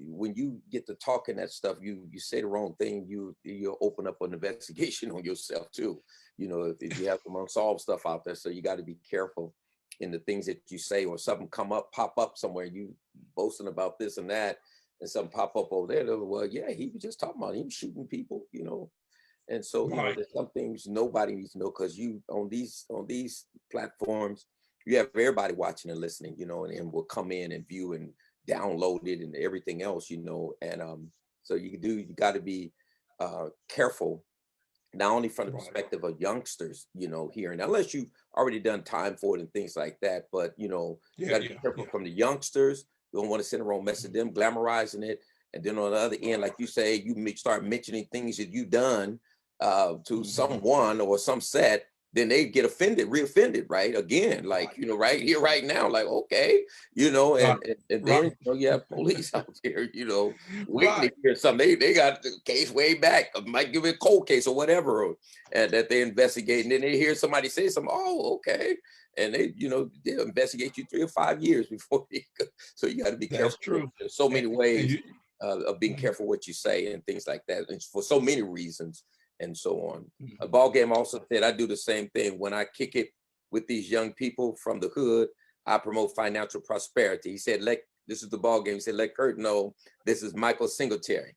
when you get to talking that stuff, you say the wrong thing, you open up an investigation on yourself too. If you have some unsolved stuff out there, so you got to be careful in the things that you say, or something pop up somewhere, you boasting about this and that, and something pop up over there. Well, yeah, he was just talking about, he was shooting people, and so there's some things nobody needs to know, because you on these platforms, you have everybody watching and listening, and will come in and view and download it and everything else, and so you got to be careful, not only from the perspective of youngsters, hearing, unless you already done time for it and things like that, but you got to be careful from the youngsters. You don't want to send a wrong message to them, glamorizing it, and then on the other end, like you say, you start mentioning things that you've done to someone or some set, then they get reoffended, right? Again, like, right here, right now, like, okay, and then, you have police out there, waiting to hear something. They got the case way back, might give it a cold case or whatever, and that they investigate. And then they hear somebody say something, oh, okay. And they'll investigate you 3 or 5 years before you go. So you got to be careful. That's true. There's so many ways of being careful what you say and things like that, and for so many reasons, and so on. A ball game also said, I do the same thing when I kick it with these young people from the hood. I promote financial prosperity. He said, this is the ball game. He said, let Kurt know this is Michael Singletary.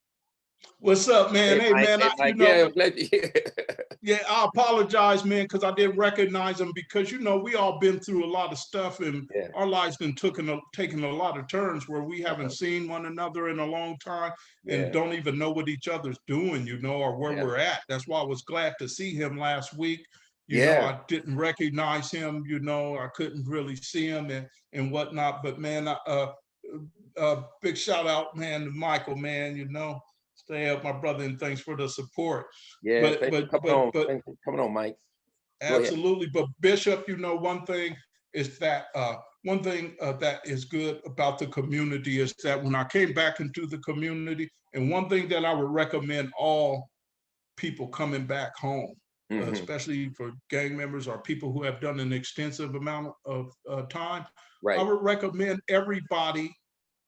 What's up, man? Hey, man, yeah, I apologize, man, because I didn't recognize him, because we all been through a lot of stuff, and our lives been taking a lot of turns where we haven't seen one another in a long time and don't even know what each other's doing, or where we're at. That's why I was glad to see him last week. I didn't recognize him, I couldn't really see him and whatnot. But man, big shout out, man, to Michael, man, stay up, my brother, and thanks for the support. Yeah, but coming on, Mike. Absolutely. But Bishop, one thing is that that is good about the community is that when I came back into the community, and one thing that I would recommend all people coming back home, especially for gang members or people who have done an extensive amount of time, I would recommend everybody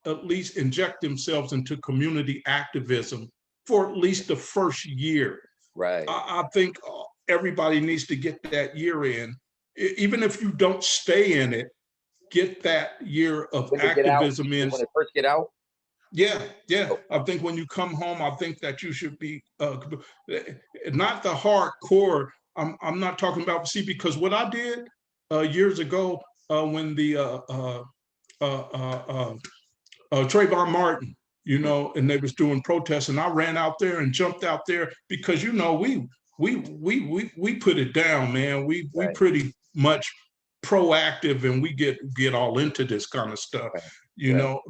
at least inject themselves into community activism for at least the first year. Right. I think everybody needs to get that year in. Even if you don't stay in it, get that year of activism in. When they first get out? Yeah. I think when you come home, I think that you should be not the hardcore. I'm not talking about, because what I did years ago when the Trayvon Martin, and they was doing protests, and I ran out there and jumped out there because we put it down, man. We pretty much proactive, and we get all into this kind of stuff,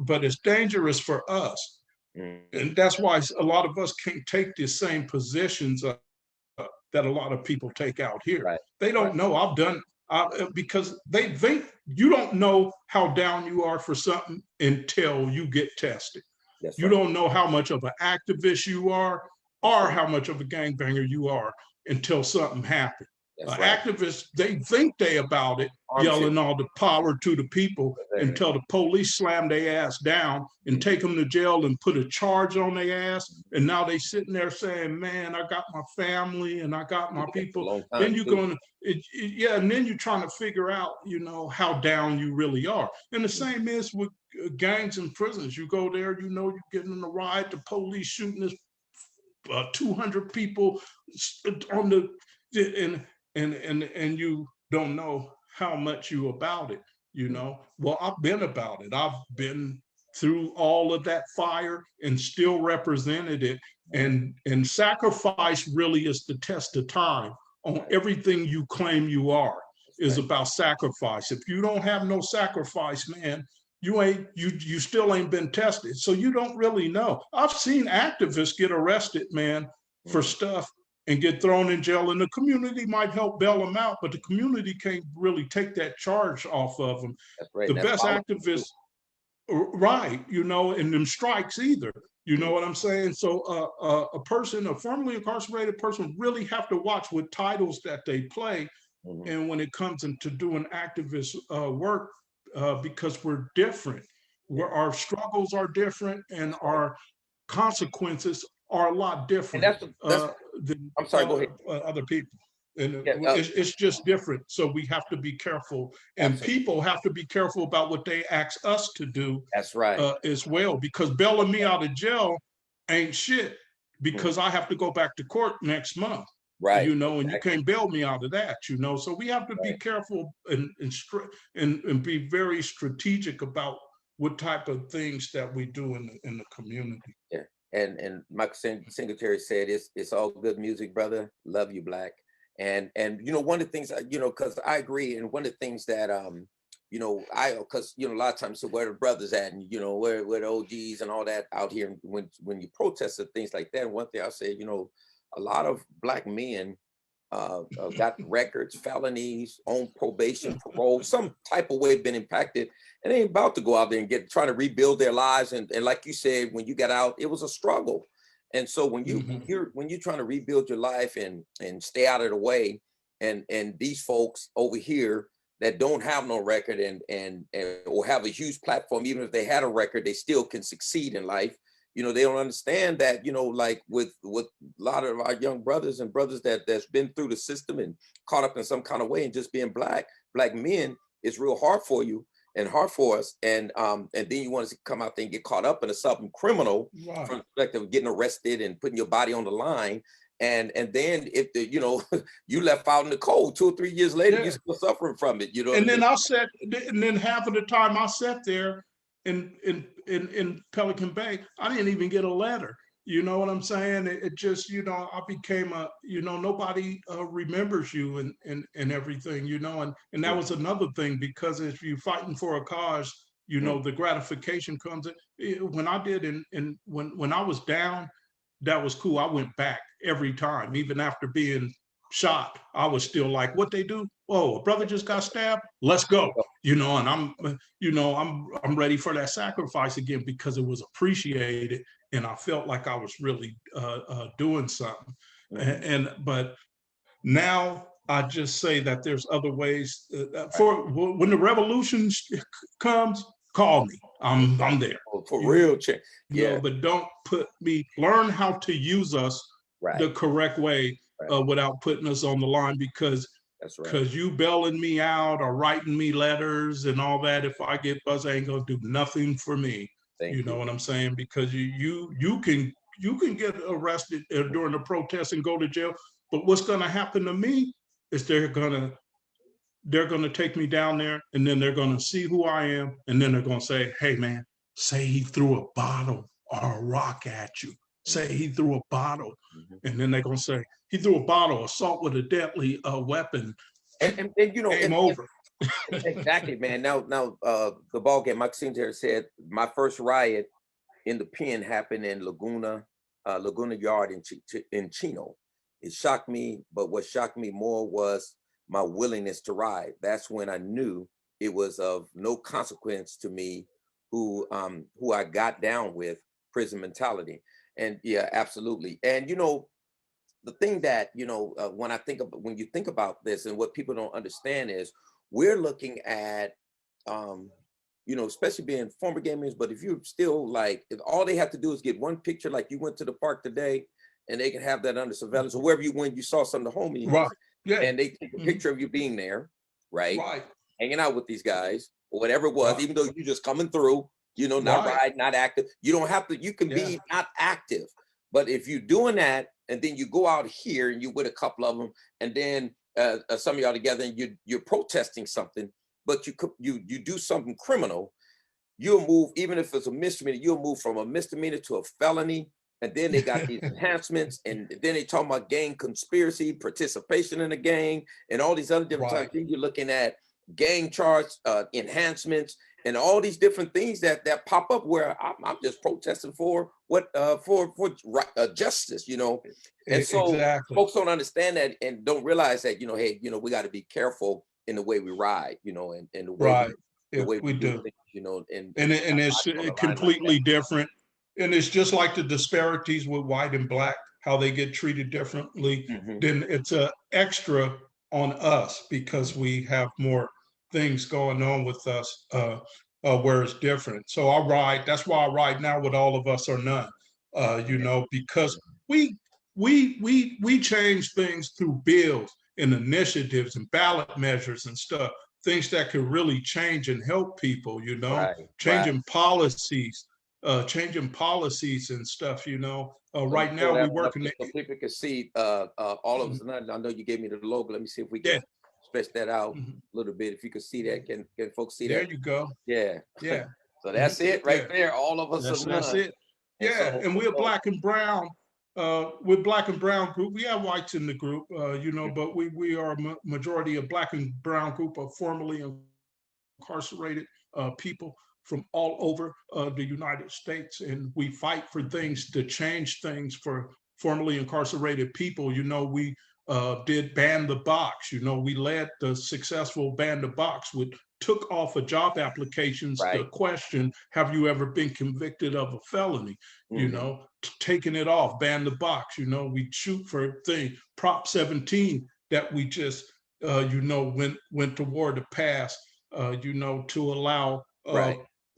but it's dangerous for us. And that's why a lot of us can't take the same positions that a lot of people take out here. They don't know. because they think you don't know how down you are for something until you get tested. That's You right. don't know how much of an activist you are or how much of a gangbanger you are until something happens. That's right. Activists, they think they about it, yelling all the power to the people until the police slam their ass down and take them to jail and put a charge on their ass. And now they sitting there saying, man, I got my family and I got my people. Then you're going to, yeah, and then you're trying to figure out, you know, how down you really are. And the same is with gangs and prisons. You go there, you know, you're getting in a ride, the police shooting this 200 people on the, and you don't know how much you about it, you know. Well, I've been about it. I've been through all of that fire and still represented it. And sacrifice really is the test of time on everything you claim you are is about sacrifice. If you don't have no sacrifice, man, you still ain't been tested. So you don't really know. I've seen activists get arrested, man, for stuff and get thrown in jail, and the community might help bail them out, but the community can't really take that charge off of them. The best activists, right, you know, and them strikes either. You know what I'm saying? So a person, a formerly incarcerated person, really have to watch what titles that they play, and when it comes into doing activist work, because we're different. Our struggles are different, and our consequences are a lot different than I'm sorry, go ahead. Other people. And it's just different. So we have to be careful, and people have to be careful about what they ask us to do. That's right. As well, because bailing me out of jail ain't shit, because I have to go back to court next month. Right. You know, and you can't bail me out of that, you know. So we have to be careful and be very strategic about what type of things that we do in the community. Yeah. And Michael Singletary said, it's all good music, brother. Love you, Black. And you know, one of the things, you know, because I agree, and one of the things that you know, because you know, a lot of times, so where the brothers at, and you know, where the OGs and all that out here, when you protest and things like that. And one thing I say, you know, a lot of Black men got records, felonies, on probation, parole, some type of way been impacted, and they ain't about to go out there and trying to rebuild their lives. And like you said, when you got out, it was a struggle. And so when you're trying to rebuild your life and stay out of the way, and these folks over here that don't have no record and or have a huge platform, even if they had a record, they still can succeed in life. You know, they don't understand that, you know, like with a lot of our young brothers and brothers that's been through the system and caught up in some kind of way, and just being black men, it's real hard for you and hard for us. And then you want to come out there and get caught up into something criminal from the perspective of getting arrested and putting your body on the line. And then if you know, you left out in the cold 2 or 3 years later, you're still suffering from it, you know. And then and then half of the time I sat there in Pelican Bay, I didn't even get a letter. You know what I'm saying? It just, you know, I became you know, nobody remembers you and everything, you know, and that was another thing, because if you're fighting for a cause, you know, the gratification comes in. When I did, when I was down, that was cool. I went back every time, even after being shot. I was still like, what they do? Oh, a brother just got stabbed. Let's go. You know, and I'm ready for that sacrifice again, because it was appreciated, and I felt like I was really doing something. But now I just say that there's other ways. For when the revolution comes, call me. I'm there. For real, yeah. But don't learn how to use us the correct way without putting us on the line, because you bailing me out or writing me letters and all that, if I get buzzed, ain't gonna do nothing for me. You know what I'm saying? Because you can get arrested during the protest and go to jail, but what's gonna happen to me is they're gonna take me down there, and then they're gonna see who I am, and then they're gonna say, hey man, say he threw a bottle or a rock at you. Say he threw a bottle. And then they're gonna say, he threw a bottle, assault with a deadly weapon. And you know, game over. Exactly, man. Now the ball game, Maxine there said, my first riot in the pen happened in Laguna Yard in Chino. It shocked me, but what shocked me more was my willingness to ride. That's when I knew it was of no consequence to me who I got down with prison mentality. And yeah, absolutely. And the thing that when you think about this, and what people don't understand is we're looking at especially being former gamers, but if you're still like, if all they have to do is get one picture, like you went to the park today, and they can have that under surveillance, or wherever you went, you saw some of the homies, Right. Yeah. and they take a picture of you being there, right? Right. Hanging out with these guys, or whatever it was, Right. even though you just coming through, not Right. riding, not active. You don't have to, you can Yeah. be not active. But if you're doing that, and then you go out here and you with a couple of them, and then some of y'all together, and you're protesting something, but you do something criminal, you'll move, even if it's a misdemeanor, you'll move from a misdemeanor to a felony. And then they got these enhancements, and then they talk about gang conspiracy, participation in a gang, and all these other different types. Then you're looking at gang charge enhancements, and all these different things that pop up where I'm just protesting for justice, And so Exactly. folks don't understand that and don't realize that, hey, we got to be careful in the way we ride, and the way Right. the If way we we do do. things, and And it's on the line like that. completely different. And it's just like the disparities with white and black, how they get treated differently. Then it's a extra on us because we have more things going on with us where it's different. So I ride. That's why I ride now with All of Us or None. Because we change things through bills and initiatives and ballot measures and stuff, things that could really change and help people, Right. changing policies, and stuff, right now we're working. So people can see all of us. And I know you gave me the logo. Let me see if we can Yeah. stretch that out a little bit. If you can see that, can folks see that? There you go. Yeah. Yeah. So that's it right there. All of us are That's none. it. Yeah. And we're black and brown. With black and brown group, we have whites in the group, but we are a majority of black and brown group of formerly incarcerated people from all over the United States, and we fight for things to change things for formerly incarcerated people. We did Ban the Box. We led the successful Ban the Box, which took off of job applications the question, have you ever been convicted of a felony? Taking it off, Ban the Box. We shoot for Prop 17 that we just, went toward to pass, to allow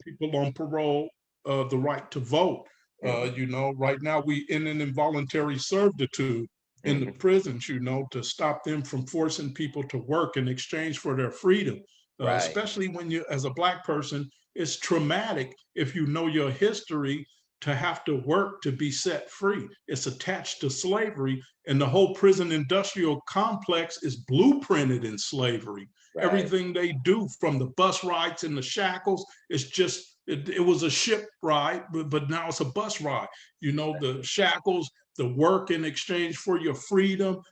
people on parole the right to vote. Right now we in an involuntary servitude in the prisons, to stop them from forcing people to work in exchange for their freedom. Especially when you, as a black person, it's traumatic if you know your history to have to work to be set free. It's attached to slavery, and the whole prison industrial complex is blueprinted in slavery. Everything they do, from the bus rides and the shackles, it's just, it was a ship ride, but now it's a bus ride. The shackles, the work in exchange for your freedom,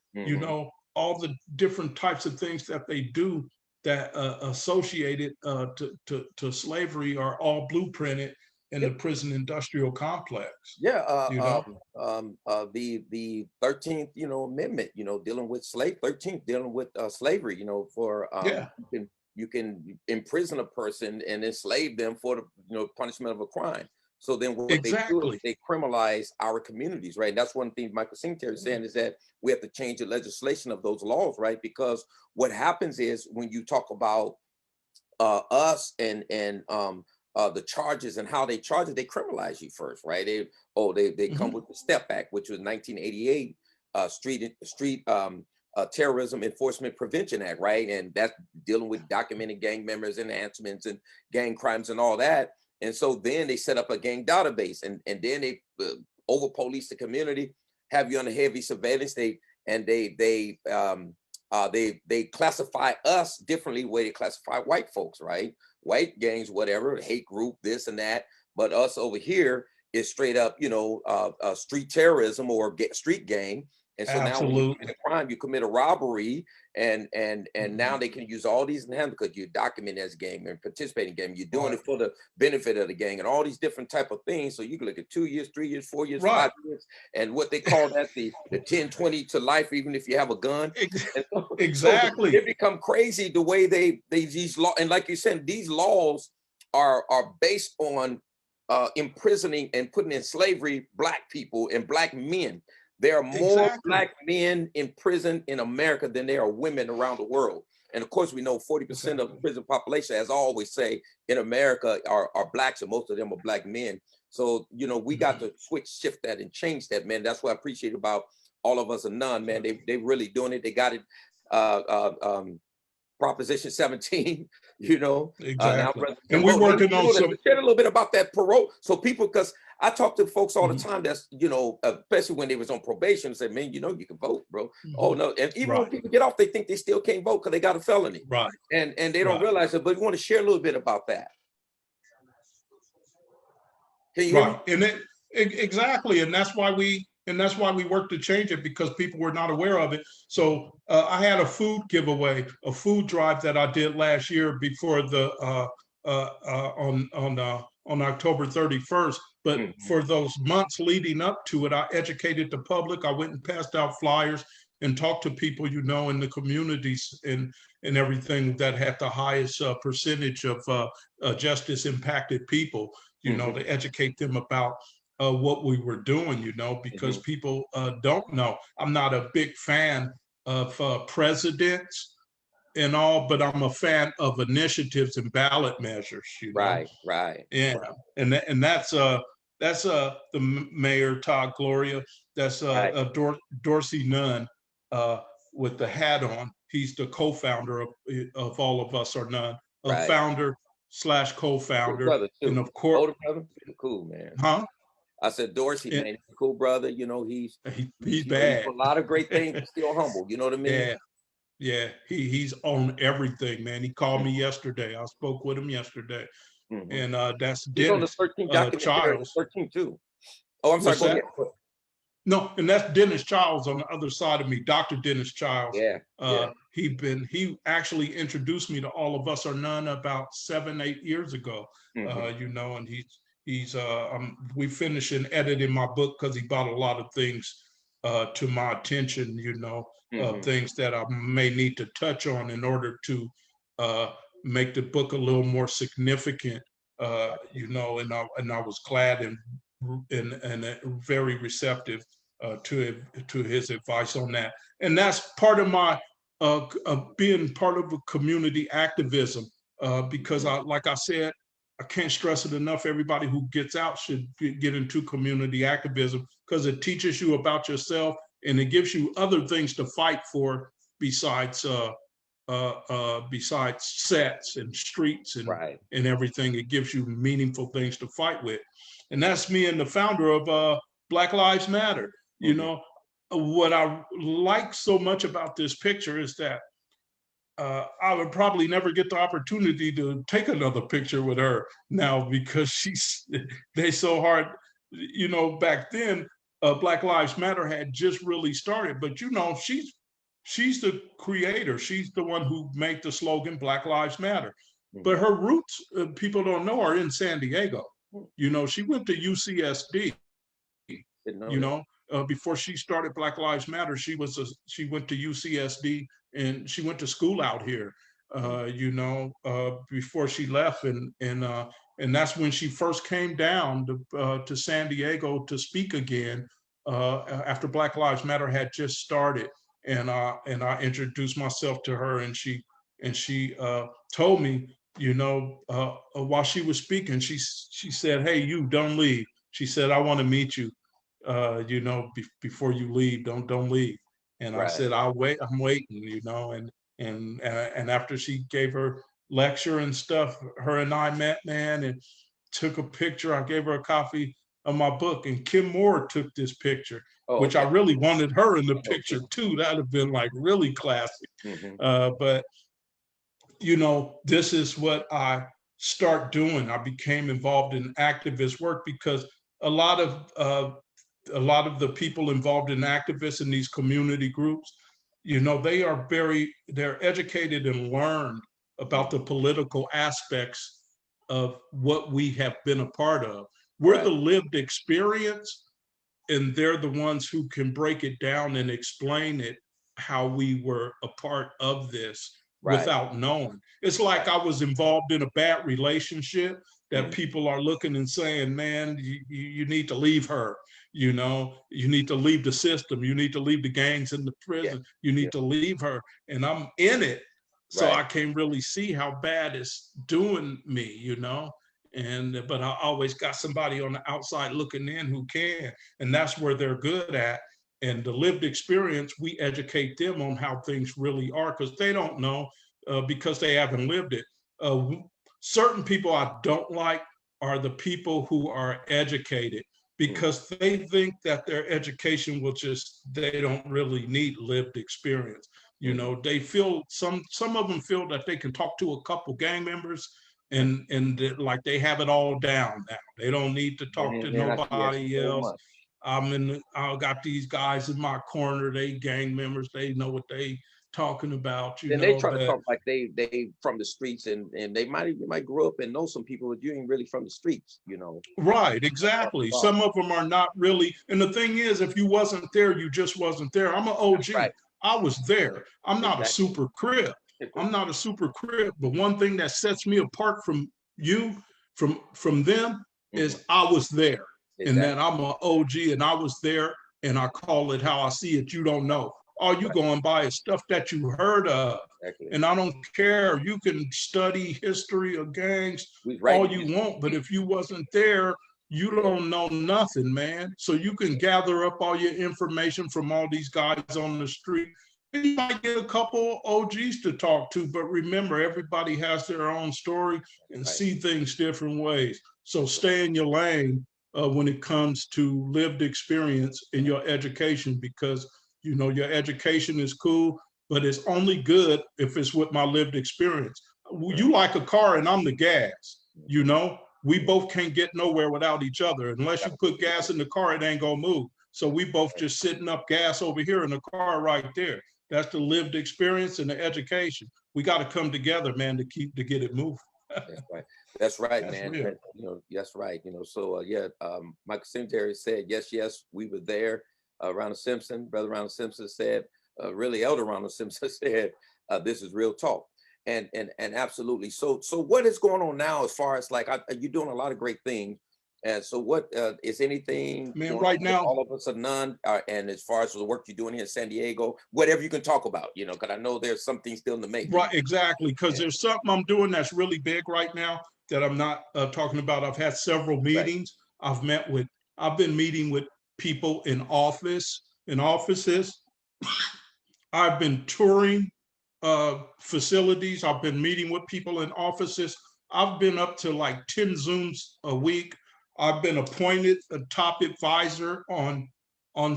all the different types of things that they do that associated to slavery are all blueprinted in the prison industrial complex. Yeah, the 13th, amendment, dealing with 13th, dealing with slavery, for you can imprison a person and enslave them for the punishment of a crime. So then what they do is they criminalize our communities, right? And that's one thing Michael Singletary is saying, is that we have to change the legislation of those laws, right? Because what happens is when you talk about us and the charges and how they charge it, they criminalize you first, right? They come with the STEP Act, which was 1988, Street Terrorism Enforcement Prevention Act, right? And that's dealing with documented gang members, enhancements, and gang crimes and all that. And so then they set up a gang database, and then they over police the community, have you under heavy surveillance. They classify us differently the way they classify white folks, right? White gangs, whatever, hate group, this and that. But us over here is straight up, street terrorism or street gang. And so now when you commit Absolutely. a crime, you commit a robbery, and now they can use all these enhancements because you're documenting as a gang and participating in gang. You're doing Right. it for the benefit of the gang and all these different type of things. So you can look at 2 years, 3 years, 4 years, Right. 5 years, and what they call that the 10-20 to life, even if you have a gun. And so Exactly. it become crazy the way they these law, and like you said, these laws are based on imprisoning and putting in slavery Black people and Black men. There are more Exactly. Black men in prison in America than there are women around the world. And of course, we know 40% of the prison population, as I always say, in America are Blacks, and most of them are Black men. So, you know, we got to shift that and change that, man. That's what I appreciate about All of Us Are None, man. They really doing it. They got it. Proposition 17, you know, now Exactly. brothers And can we're vote. working on some. Share a little bit about that parole. So people, because I talk to folks all the Mhm. time that's, you know, especially when they was on probation, say, man, you know, you can vote, bro. Oh, no. And even when Right. people get off, they think they still can't vote because they got a felony. Right. And they don't Right. realize it, but we want to share a little bit about that. Can you hear me? Right. And exactly. And that's why we work to change it, because people were not aware of it. So I had a food giveaway, a food drive that I did last year before the on October 31st. But for those months leading up to it, I educated the public. I went and passed out flyers and talked to people, you know, in the communities and everything that had the highest percentage of justice impacted people, you know, to educate them about what we were doing, you know, because people don't know. I'm not a big fan of presidents and all, but I'm a fan of initiatives and ballot measures, you know. Right. And that's the Mayor Todd Gloria. That's Dorsey Nunn with the hat on. He's the co-founder of All of Us Are None, a founder / co-founder, brother too. and of course, older brother, cool man. huh? I said Dorsey, man, he's a cool brother. You know, he's He's you know, he's bad. a lot of great things, but still humble. You know what I mean? Yeah. He's on everything, man. He called me yesterday. I spoke with him yesterday, and that's He's on the Dennis 13th documentary, Childs. 13 too. Oh, I'm sorry. What's Go that? ahead. No, and that's Dennis Childs on the other side of me, Dr. Dennis Childs. Yeah. He actually introduced me to All of Us Are None about 7-8 years ago. You know, and he's we finishing editing my book because he brought a lot of things to my attention, you know, things that I may need to touch on in order to make the book a little more significant, you know, and I was glad and very receptive to his advice on that. And that's part of my being part of a community activism, because like I said, I can't stress it enough. Everybody who gets out should get into community activism, because it teaches you about yourself and it gives you other things to fight for besides sets and streets and everything. It gives you meaningful things to fight with. And that's me and the founder of Black Lives Matter. You know, what I like so much about this picture is that I would probably never get the opportunity to take another picture with her now, because they so hard, you know. Back then, Black Lives Matter had just really started, but you know, she's the creator. She's the one who made the slogan Black Lives Matter. But her roots, people don't know, are in San Diego. You know, she went to UCSD. You know, before she started Black Lives Matter, she went to UCSD and she went to school out here. You know, before she left, and that's when she first came down to San Diego to speak again, after Black Lives Matter had just started. And I introduced myself to her, and she told me, you know, while she was speaking, she said, "Hey, you don't leave." She said, "I want to meet you. You know, before you leave, don't leave." And I said, "I'll wait. I'm waiting." You know, and after she gave her lecture and stuff, her and I met, man, and took a picture. I gave her a copy of my book, and Kim Moore took this picture, which I really wanted her in the picture too. That'd have been like really classic. But you know, this is what I start doing. I became involved in activist work because a lot of a lot of the people involved in activists in these community groups, you know, they're educated and learned about the political aspects of what we have been a part of. We're Right. the lived experience, and they're the ones who can break it down and explain it how we were a part of this Right. without knowing. It's like I was involved in a bad relationship that people are looking and saying, man, you need to leave her. You know, you need to leave the system. You need to leave the gangs in the Yeah. prison. You need to leave her. And I'm in it. So Right. I can't really see how bad it's doing me, you know? And, but I always got somebody on the outside looking in who can, and that's where they're good at. And the lived experience, we educate them on how things really are, because they don't know, because they haven't lived it. Certain people I don't like are the people who are educated, because they think that their education will just, they don't really need lived experience. You know, they feel, some of them feel that they can talk to a couple gang members and like they have it all down now. They don't need to talk to Man, I see that nobody so else. much. I got these guys in my corner, they gang members, they know what they talking about, you Then they know. try to But talk like they from the streets, and they might grow up and know some people, but you ain't really from the streets, you know. right, That's what I'm exactly. about. Some of them are not really. And the thing is, if you wasn't there, you just wasn't there. I'm an That's OG. right. I was there. I'm not a Exactly. super crip. I'm not a super crip. But one thing that sets me apart from you, from them, is I was there. And that Exactly. I'm an OG and I was there, and I call it how I see it. You don't know. All you Right. going by is stuff that you heard of. Exactly. And I don't care. You can study history of gangs We was all writing you history. want, but if you wasn't there, you don't know nothing, man. So you can gather up all your information from all these guys on the street. And you might get a couple OGs to talk to, but remember, everybody has their own story and Right. see things different ways. So stay in your lane when it comes to lived experience in your education, because you know your education is cool, but it's only good if it's with my lived experience. You like a car and I'm the gas, you know? We both can't get nowhere without each other. Unless you put gas in the car, it ain't gonna move. So we both just sitting up gas over here in the car right there. That's the lived experience and the education. We got to come together, man, to get it moving. That's right. That's right, That's man. real. You know, that's right. You know, so yeah, Michael Cemetery said, yes, we were there. Ronald Simpson, Brother Ronald Simpson said, really Elder Ronald Simpson said, this is real talk. And absolutely. So what is going on now as far as like you're doing a lot of great things. And so what is anything Man, going right on with now, all of us or none? And as far as the work you're doing here in San Diego, whatever you can talk about, you know, because I know there's something still in the making. right, exactly. Because Yeah. there's something I'm doing that's really big right now that I'm not talking about. I've had several Right. meetings. I've been meeting with people in offices. I've been touring facilities. I've been meeting with people in offices. I've been up to like 10 Zooms a week. I've been appointed a top advisor on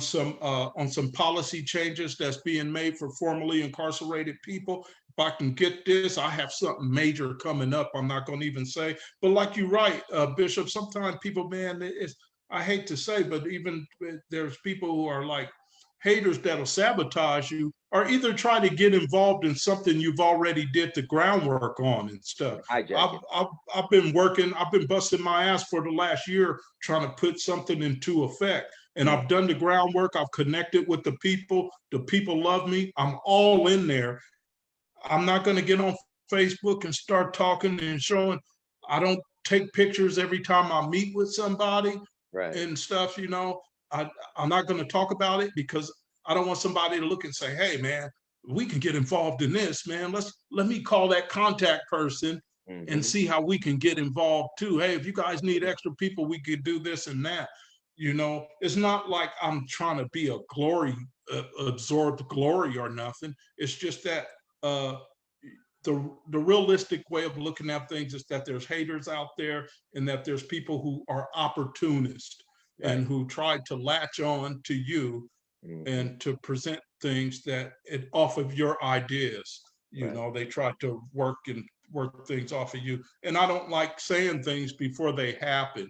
some policy changes that's being made for formerly incarcerated people. If I can get this, I have something major coming up. I'm not going to even say, but like you're right, Bishop. Sometimes people, man, I hate to say, but even there's people who are like haters that'll sabotage you, or either try to get involved in something you've already did the groundwork on and stuff. Hijack I've, it. I've, I've been working, I've been busting my ass for the last year trying to put something into effect. And I've done the groundwork. I've connected with the people. The people love me. I'm all in there. I'm not going to get on Facebook and start talking and showing. I don't take pictures every time I meet with somebody Right. and stuff, you know. I'm not going to talk about it because I don't want somebody to look and say, hey, man, we can get involved in this, man. Let me call that contact person and see how we can get involved too. Hey, if you guys need extra people, we could do this and that. You know, it's not like I'm trying to be a absorbed glory or nothing. It's just that the realistic way of looking at things is that there's haters out there and that there's people who are opportunists and who try to latch on to you and to present things that off of your ideas. You know, they try to work things off of you. And I don't like saying things before they happen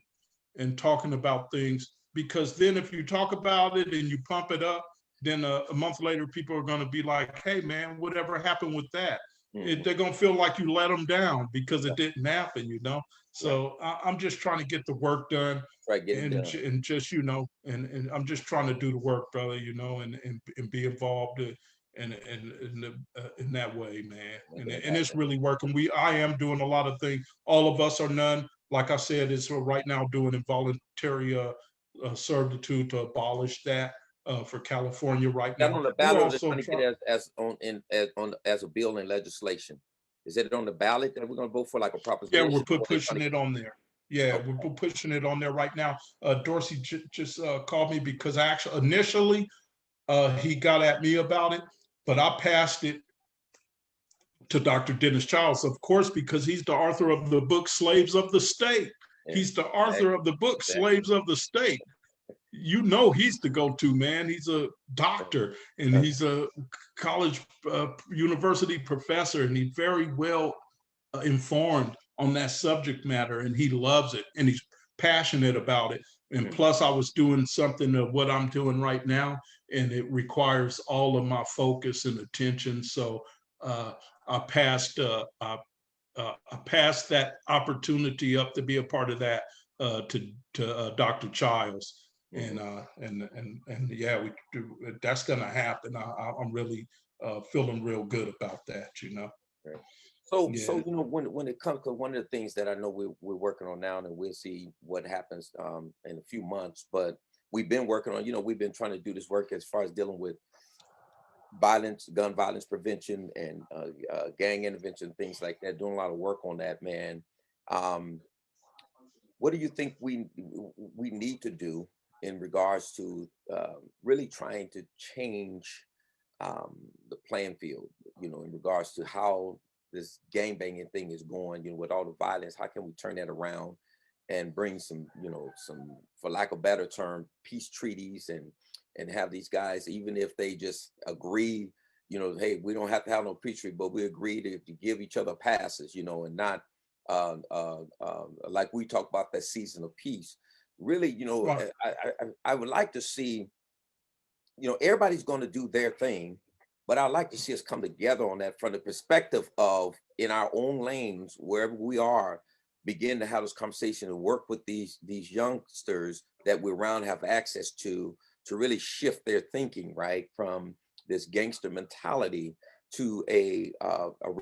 and talking about things because then if you talk about it and you pump it up, then a month later, people are going to be like, hey, man, whatever happened with that? They're going to feel like you let them down because it didn't happen, you know? So I'm just trying to get the work done. Right, get it done. And just, you know, and I'm just trying to do the work, brother, you know, and be involved in that way, man. And it's really working. I am doing a lot of things. All of us are none. Like I said, is right now doing involuntary servitude to abolish that for California right That now. on the We're ballot, also trying to get as a bill in legislation. Is it on the ballot that we're going to vote for, like a proposition? Yeah, we're pushing it on there. Yeah, we're pushing it on there right now. Dorsey just called me because actually initially he got at me about it, but I passed it to Dr. Dennis Childs, of course, because he's the author of the book Slaves of the State. He's the author of the book Slaves of the State. You know, he's the go-to man. He's a doctor and he's a college university professor, and he's very well informed on that subject matter, and he loves it and he's passionate about it. And plus I was doing something of what I'm doing right now, and it requires all of my focus and attention. So I passed that opportunity up to be a part of that to Dr. Childs. And yeah, we do. That's gonna happen. I'm really feeling real good about that, you know. Right. So you know, when it comes to one of the things that I know we're working on now, and we'll see what happens in a few months. But we've been working on, you know, we've been trying to do this work as far as dealing with violence, gun violence prevention, and gang intervention, things like that. Doing a lot of work on that, man. What do you think we need to do in regards to really trying to change the playing field, you know, in regards to how this gang banging thing is going, you know, with all the violence? How can we turn that around and bring some, you know, some, for lack of a better term, peace treaties, and have these guys, even if they just agree, you know, hey, we don't have to have no peace treaty, but we agree to give each other passes, you know, and not like we talk about that season of peace. Really, you know, right. I would like to see, you know, everybody's going to do their thing, but I'd like to see us come together on that from the perspective of, in our own lanes, wherever we are, begin to have this conversation and work with these youngsters that we're around, have access to really shift their thinking, right, from this gangster mentality to a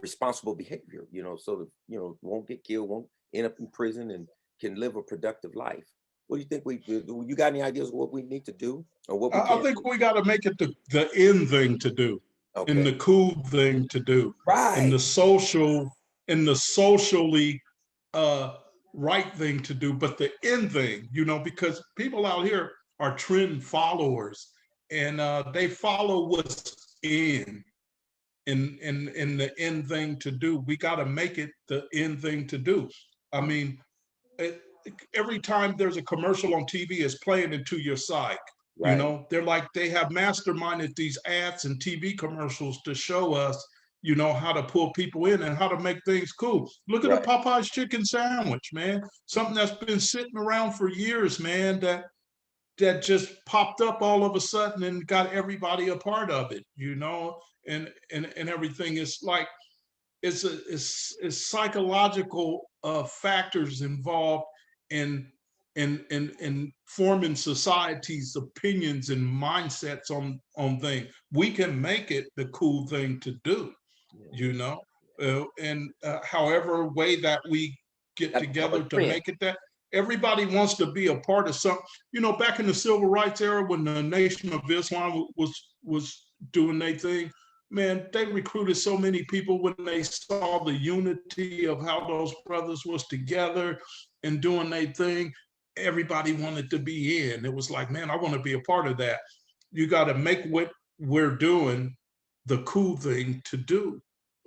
responsible behavior, you know, so that, you know, won't get killed, won't end up in prison, and can live a productive life. What do you think you got any ideas of what we need to do, or what we can? I think we got to make it the in thing to do, and the cool thing to do, right, and the socially right thing to do, but the in thing, you know, because people out here are trend followers, and they follow what's in the end thing to do. We got to make it the end thing to do. I mean, every time there's a commercial on TV, it's playing into your psyche. Right. You know, they're like, they have masterminded these ads and TV commercials to show us, you know, how to pull people in and how to make things cool. Look at the Popeye's chicken sandwich, man. Something that's been sitting around for years, man, that just popped up all of a sudden and got everybody a part of it, you know, and everything is like, it's psychological factors involved in forming society's opinions and mindsets on things. We can make it the cool thing to do, you know, and however way that we get together to make it that. Everybody wants to be a part of something. You know, back in the civil rights era, when the Nation of Islam was doing their thing, man, they recruited so many people when they saw the unity of how those brothers was together and doing their thing. Everybody wanted to be in. It was like, man, I want to be a part of that. You got to make what we're doing the cool thing to do.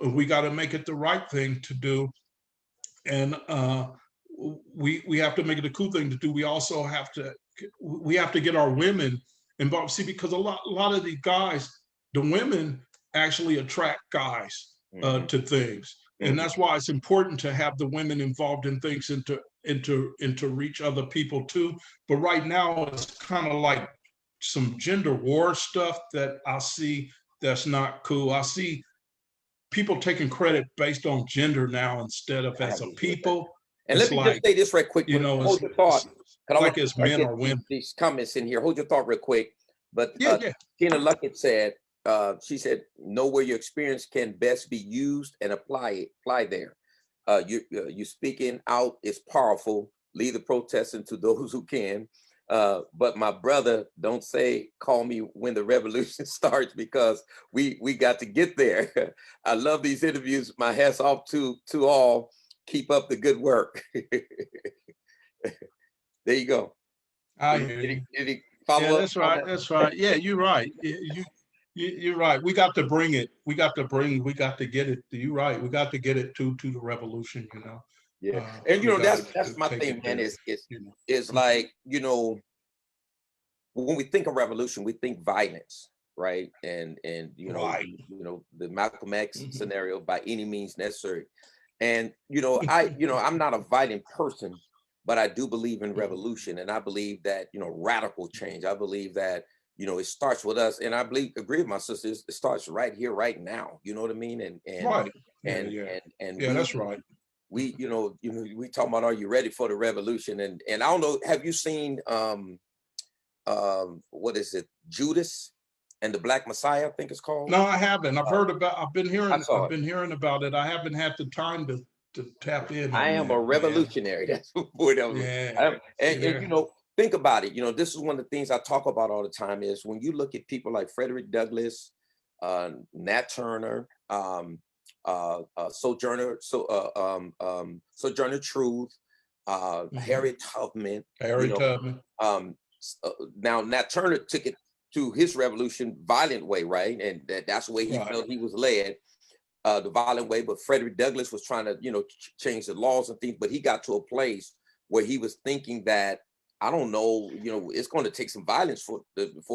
We got to make it the right thing to do. And we have to make it a cool thing to do. We also have to get our women involved. See, because a lot of these guys, the women actually attract guys to things. And that's why it's important to have the women involved in things and to reach other people too. But right now it's kind of like some gender war stuff that I see that's not cool. I see people taking credit based on gender now instead of I as a agree with that. people. And It's let me just like, say this right quick. you know, Hold your thought. Because I like want as to men get or women. these comments in here. Hold your thought real quick. But Yeah, yeah. Tina Luckett said, she said, know where your experience can best be used and apply there. You speaking out is powerful. Lead the protesting to those who can. But my brother, don't say, call me when the revolution starts, because we got to get there. I love these interviews. My hats off to all. Keep up the good work. There you go. I hear you. Did he follow Yeah, up that's on right. that? That's right. Yeah, you're right. You're right. We got to bring it. We got to get it. You're right. We got to get it to the revolution, you know. Yeah. And you know, Got that's to my take thing, it man, there, you know. is like, you know, when we think of revolution, we think violence, right? And Right. the Malcolm X Mhm. scenario, by any means necessary. And I'm not a violent person, but I do believe in revolution, and I believe that radical change. I believe that it starts with us, and I agree with my sisters. It starts right here, right now. You know what I mean? Right. Yeah, And yeah. and Yeah, that's right. we we talking about, are you ready for the revolution? And I don't know, have you seen what is it, Judas and the Black Messiah, I think it's called? No, I haven't. I've been I saw it. hearing about it. I haven't had the time to tap in I on am a that, man. revolutionary. That's what Yeah. See and there. think about it. This is one of the things I talk about all the time, is when you look at people like Frederick Douglass, Nat Turner, Sojourner Truth, Harriet Tubman. Harry Tubman. Um, Now Nat Turner took it to his revolution violent way, right? And that's the way he Right. felt he was led. The violent way, but Frederick Douglass was trying to, change the laws and things, but he got to a place where he was thinking that, I don't know, it's going to take some violence for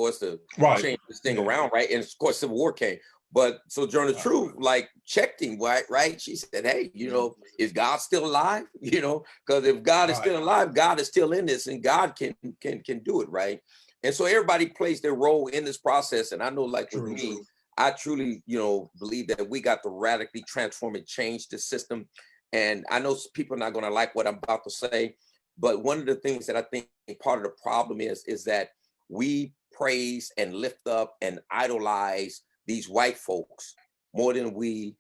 us to Right. change this thing Yeah. around, right? And of course, Civil War came. But Sojourner Right. Truth, like, checked him, right? She said, hey, is God still alive? Because if God is still alive, God is still in this, and God can do it, right? And so everybody plays their role in this process. And I know, like, with me, I truly, believe that we got to radically transform and change the system. And I know people are not going to like what I'm about to say, but one of the things that I think part of the problem is that we praise and lift up and idolize these white folks more than we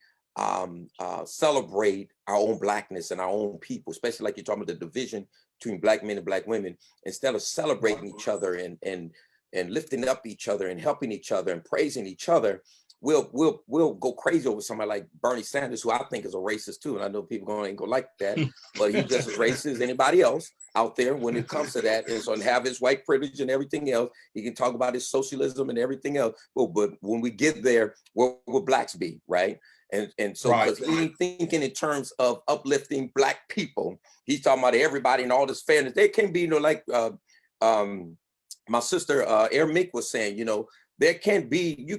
celebrate our own Blackness and our own people, especially like you're talking about the division between Black men and Black women. Instead of celebrating each other and lifting up each other and helping each other and praising each other, we'll go crazy over somebody like Bernie Sanders, who I think is a racist too. And I know people ain't gonna like that, but he's just as racist as anybody else out there when it comes to that. And so, and have his white privilege and everything else, he can talk about his socialism and everything else. But when we get there, where will Blacks be, right? And so, because he ain't thinking in terms of uplifting Black people, he's talking about everybody and all this fairness. There can be like my sister Air Mick was saying, there can be,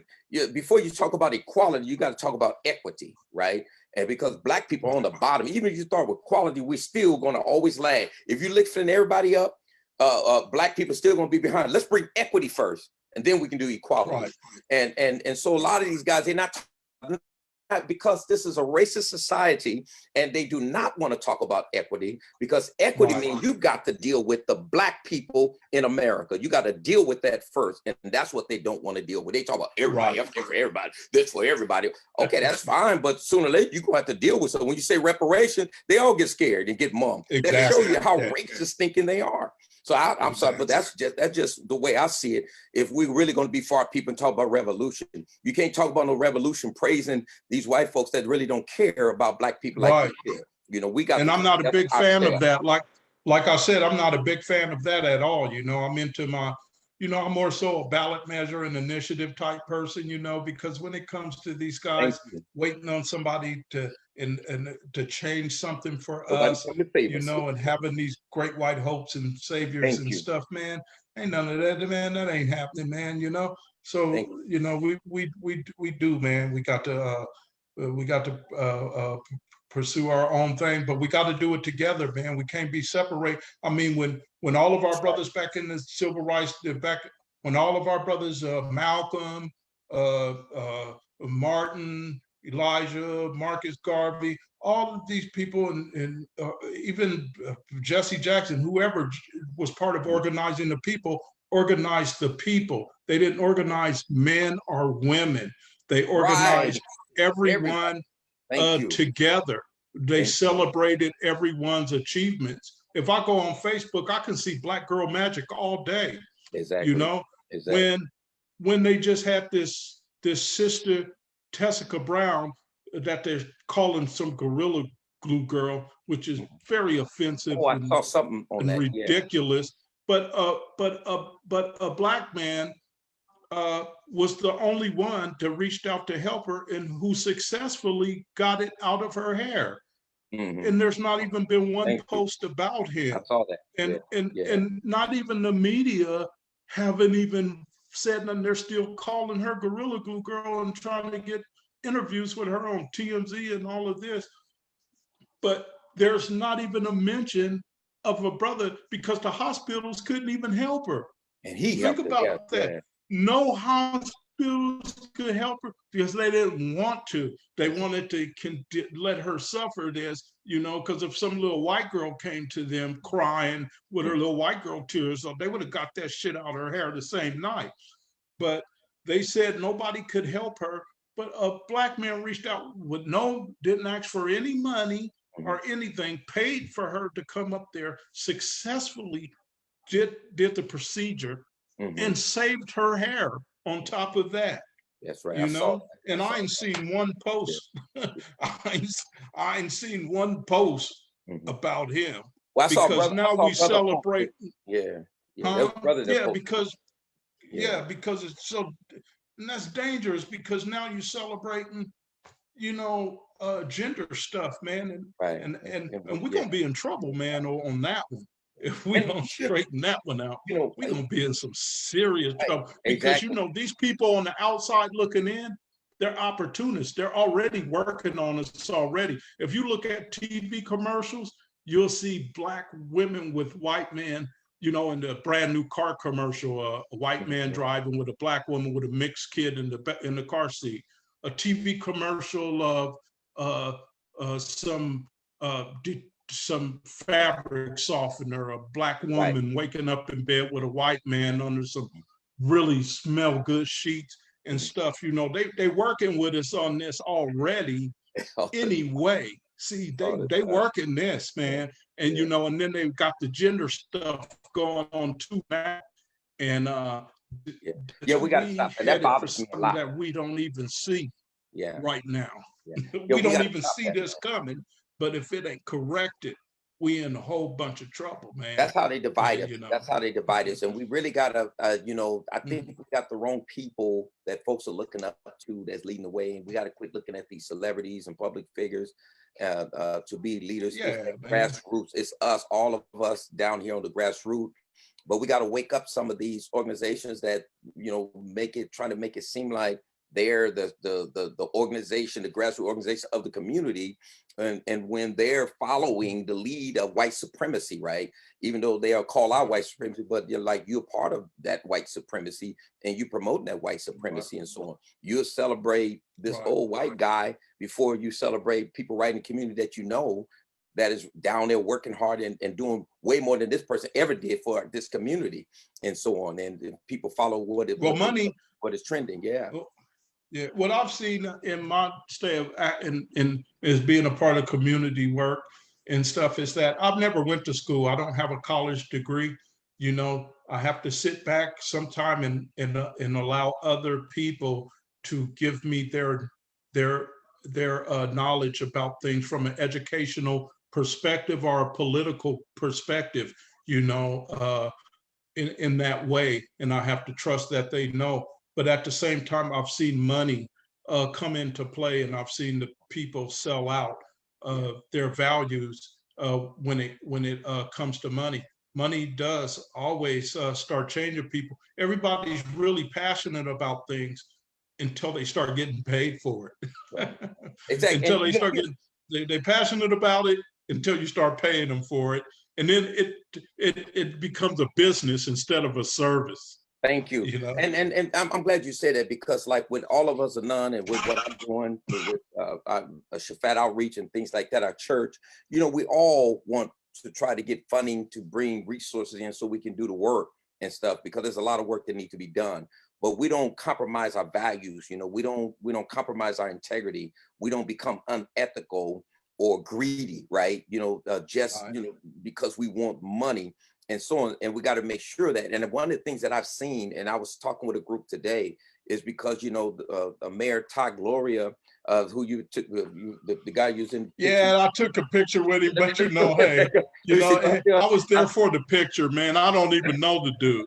before you talk about equality, you got to talk about equity, right? And because Black people are on the bottom, even if you start with equality, we're still going to always lag. If you're lifting everybody up, Black people are still going to be behind. Let's bring equity first, and then we can do equality. And so a lot of these guys, they're not, because this is a racist society, and they do not want to talk about equity, because equity means you got to deal with the Black people in America. You got to deal with that first, and that's what they don't want to deal with. They talk about everybody, for everybody, this for everybody. Okay, that's fine, but sooner or later you're going to have to deal with. So when you say reparations, they all get scared and get mum. Exactly. That shows you how racist thinking they are. So I'm sorry, but that's just the way I see it. If we're really going to be for our people and talk about revolution, you can't talk about no revolution praising these white folks that really don't care about Black people like we do. We got. And I'm not a big fan of that. Like I said, I'm not a big fan of that at all. I'm into my, I'm more so a ballot measure and initiative type person. Because when it comes to these guys waiting on somebody to to change something for us, and having these great white hopes and saviors and stuff, man, ain't none of that, man. That ain't happening, man. So we do, man. We got to pursue our own thing, but we got to do it together, man. We can't be separate. I mean, when all of our brothers back in the civil rights, when all of our brothers, Malcolm, Martin, Elijah, Marcus Garvey, all of these people, and even Jesse Jackson, whoever was part of organizing the people, organized the people. They didn't organize men or women. They organized everyone together. They celebrated everyone's achievements. If I go on Facebook, I can see Black Girl Magic all day. Exactly. You know, when they just had this sister Tessica Brown that they're calling some gorilla glue girl, which is very offensive. I saw something on that. Ridiculous. But a Black man was the only one that reached out to help her and who successfully got it out of her hair. And there's not even been one post about him. I saw that. And not even the media haven't even said nothing. They're still calling her Gorilla Glue Girl and trying to get interviews with her on TMZ and all of this. But there's not even a mention of a brother because the hospitals couldn't even help her. And he think about that. Yeah. No hospitals could help her because they didn't want to. They wanted to let her suffer this, you know, because if some little white girl came to them crying with her little white girl tears, so they would have got that shit out of her hair the same night. But they said nobody could help her. But a Black man reached out with didn't ask for any money or anything, paid for her to come up there, successfully did the procedure and saved her hair on top of that. That's right. You know, and I ain't seen one post. I ain't seen one post about him. Well, because now we celebrate. Because it's so, and that's dangerous because now you're celebrating, you know, gender stuff, man, and we're gonna be in trouble, man, on that one. If we don't straighten that one out, you know, we're gonna be in some serious trouble because you know these people on the outside looking in, they're opportunists. They're already working on us already. If you look at TV commercials, you'll see Black women with white men. You know, in the brand new car commercial, a white man driving with a Black woman with a mixed kid in the car seat. A TV commercial of some fabric softener, a Black woman waking up in bed with a white man under some really smell good sheets and stuff. You know, they working with us on this already anyway. See, they working this, man. And, you know, and then they've got the gender stuff going on too, man. And we got to stop. And that bothers me a lot. That we don't even see right now. Yeah. We don't even see this coming. But if it ain't corrected, we in a whole bunch of trouble, man. That's how they divide us. You know? That's how they divide us. And we really got to, you know, I think we got the wrong people that folks are looking up to that's leading the way. And we got to quit looking at these celebrities and public figures to be leaders. Grassroots. It's us, all of us down here on the grassroots. But we got to wake up some of these organizations that, you know, trying to make it seem like they're the organization, the grassroots organization of the community, and when they're following the lead of white supremacy, right? Even though they are called out white supremacy, but you're part of that white supremacy and you promoting that white supremacy and so on. You'll celebrate this old white guy before you celebrate people right in the community that you know that is down there working hard and doing way more than this person ever did for this community and so on. And people follow what is trending. Yeah, what I've seen in my stay in as being a part of community work and stuff is that I've never went to school. I don't have a college degree. You know, I have to sit back sometime and allow other people to give me their knowledge about things from an educational perspective or a political perspective. You know, in that way, and I have to trust that they know. But at the same time, I've seen money come into play, and I've seen the people sell out their values when it comes to money. Money does always start changing people. Everybody's really passionate about things until they start getting paid for it. Exactly. Until they start getting They passionate about it until you start paying them for it, and then it becomes a business instead of a service. Thank you. You know, And I'm glad you said that, because like with all of us are none, and with what I'm doing with Shafat outreach and things like that, our church, you know, we all want to try to get funding to bring resources in so we can do the work and stuff, because there's a lot of work that needs to be done. But we don't compromise our values. You know, we don't compromise our integrity. We don't become unethical or greedy, right? You know, just you know, because we want money and so on. And we got to make sure that. And one of the things that I've seen, and I was talking with a group today, is because, you know, Mayor Todd Gloria, who you took, the guy using. Yeah, I took a picture with him, but you know, hey, you know, I was there for the picture, man. I don't even know the dude.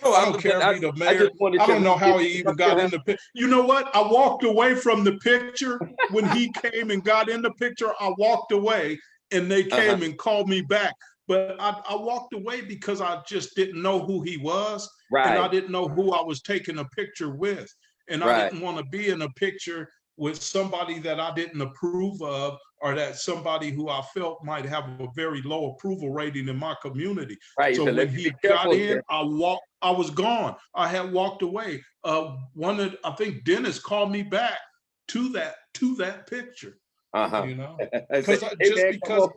I don't care if he's the mayor. I don't know how he even got in the picture. You know what? I walked away from the picture when he came and got in the picture. I walked away, and they came and called me back. But I walked away because I just didn't know who he was, and I didn't know who I was taking a picture with. And I didn't want to be in a picture with somebody that I didn't approve of, or that somebody who I felt might have a very low approval rating in my community. So when he got in, I was gone. I had walked away. I think Dennis called me back to that picture. You know, because.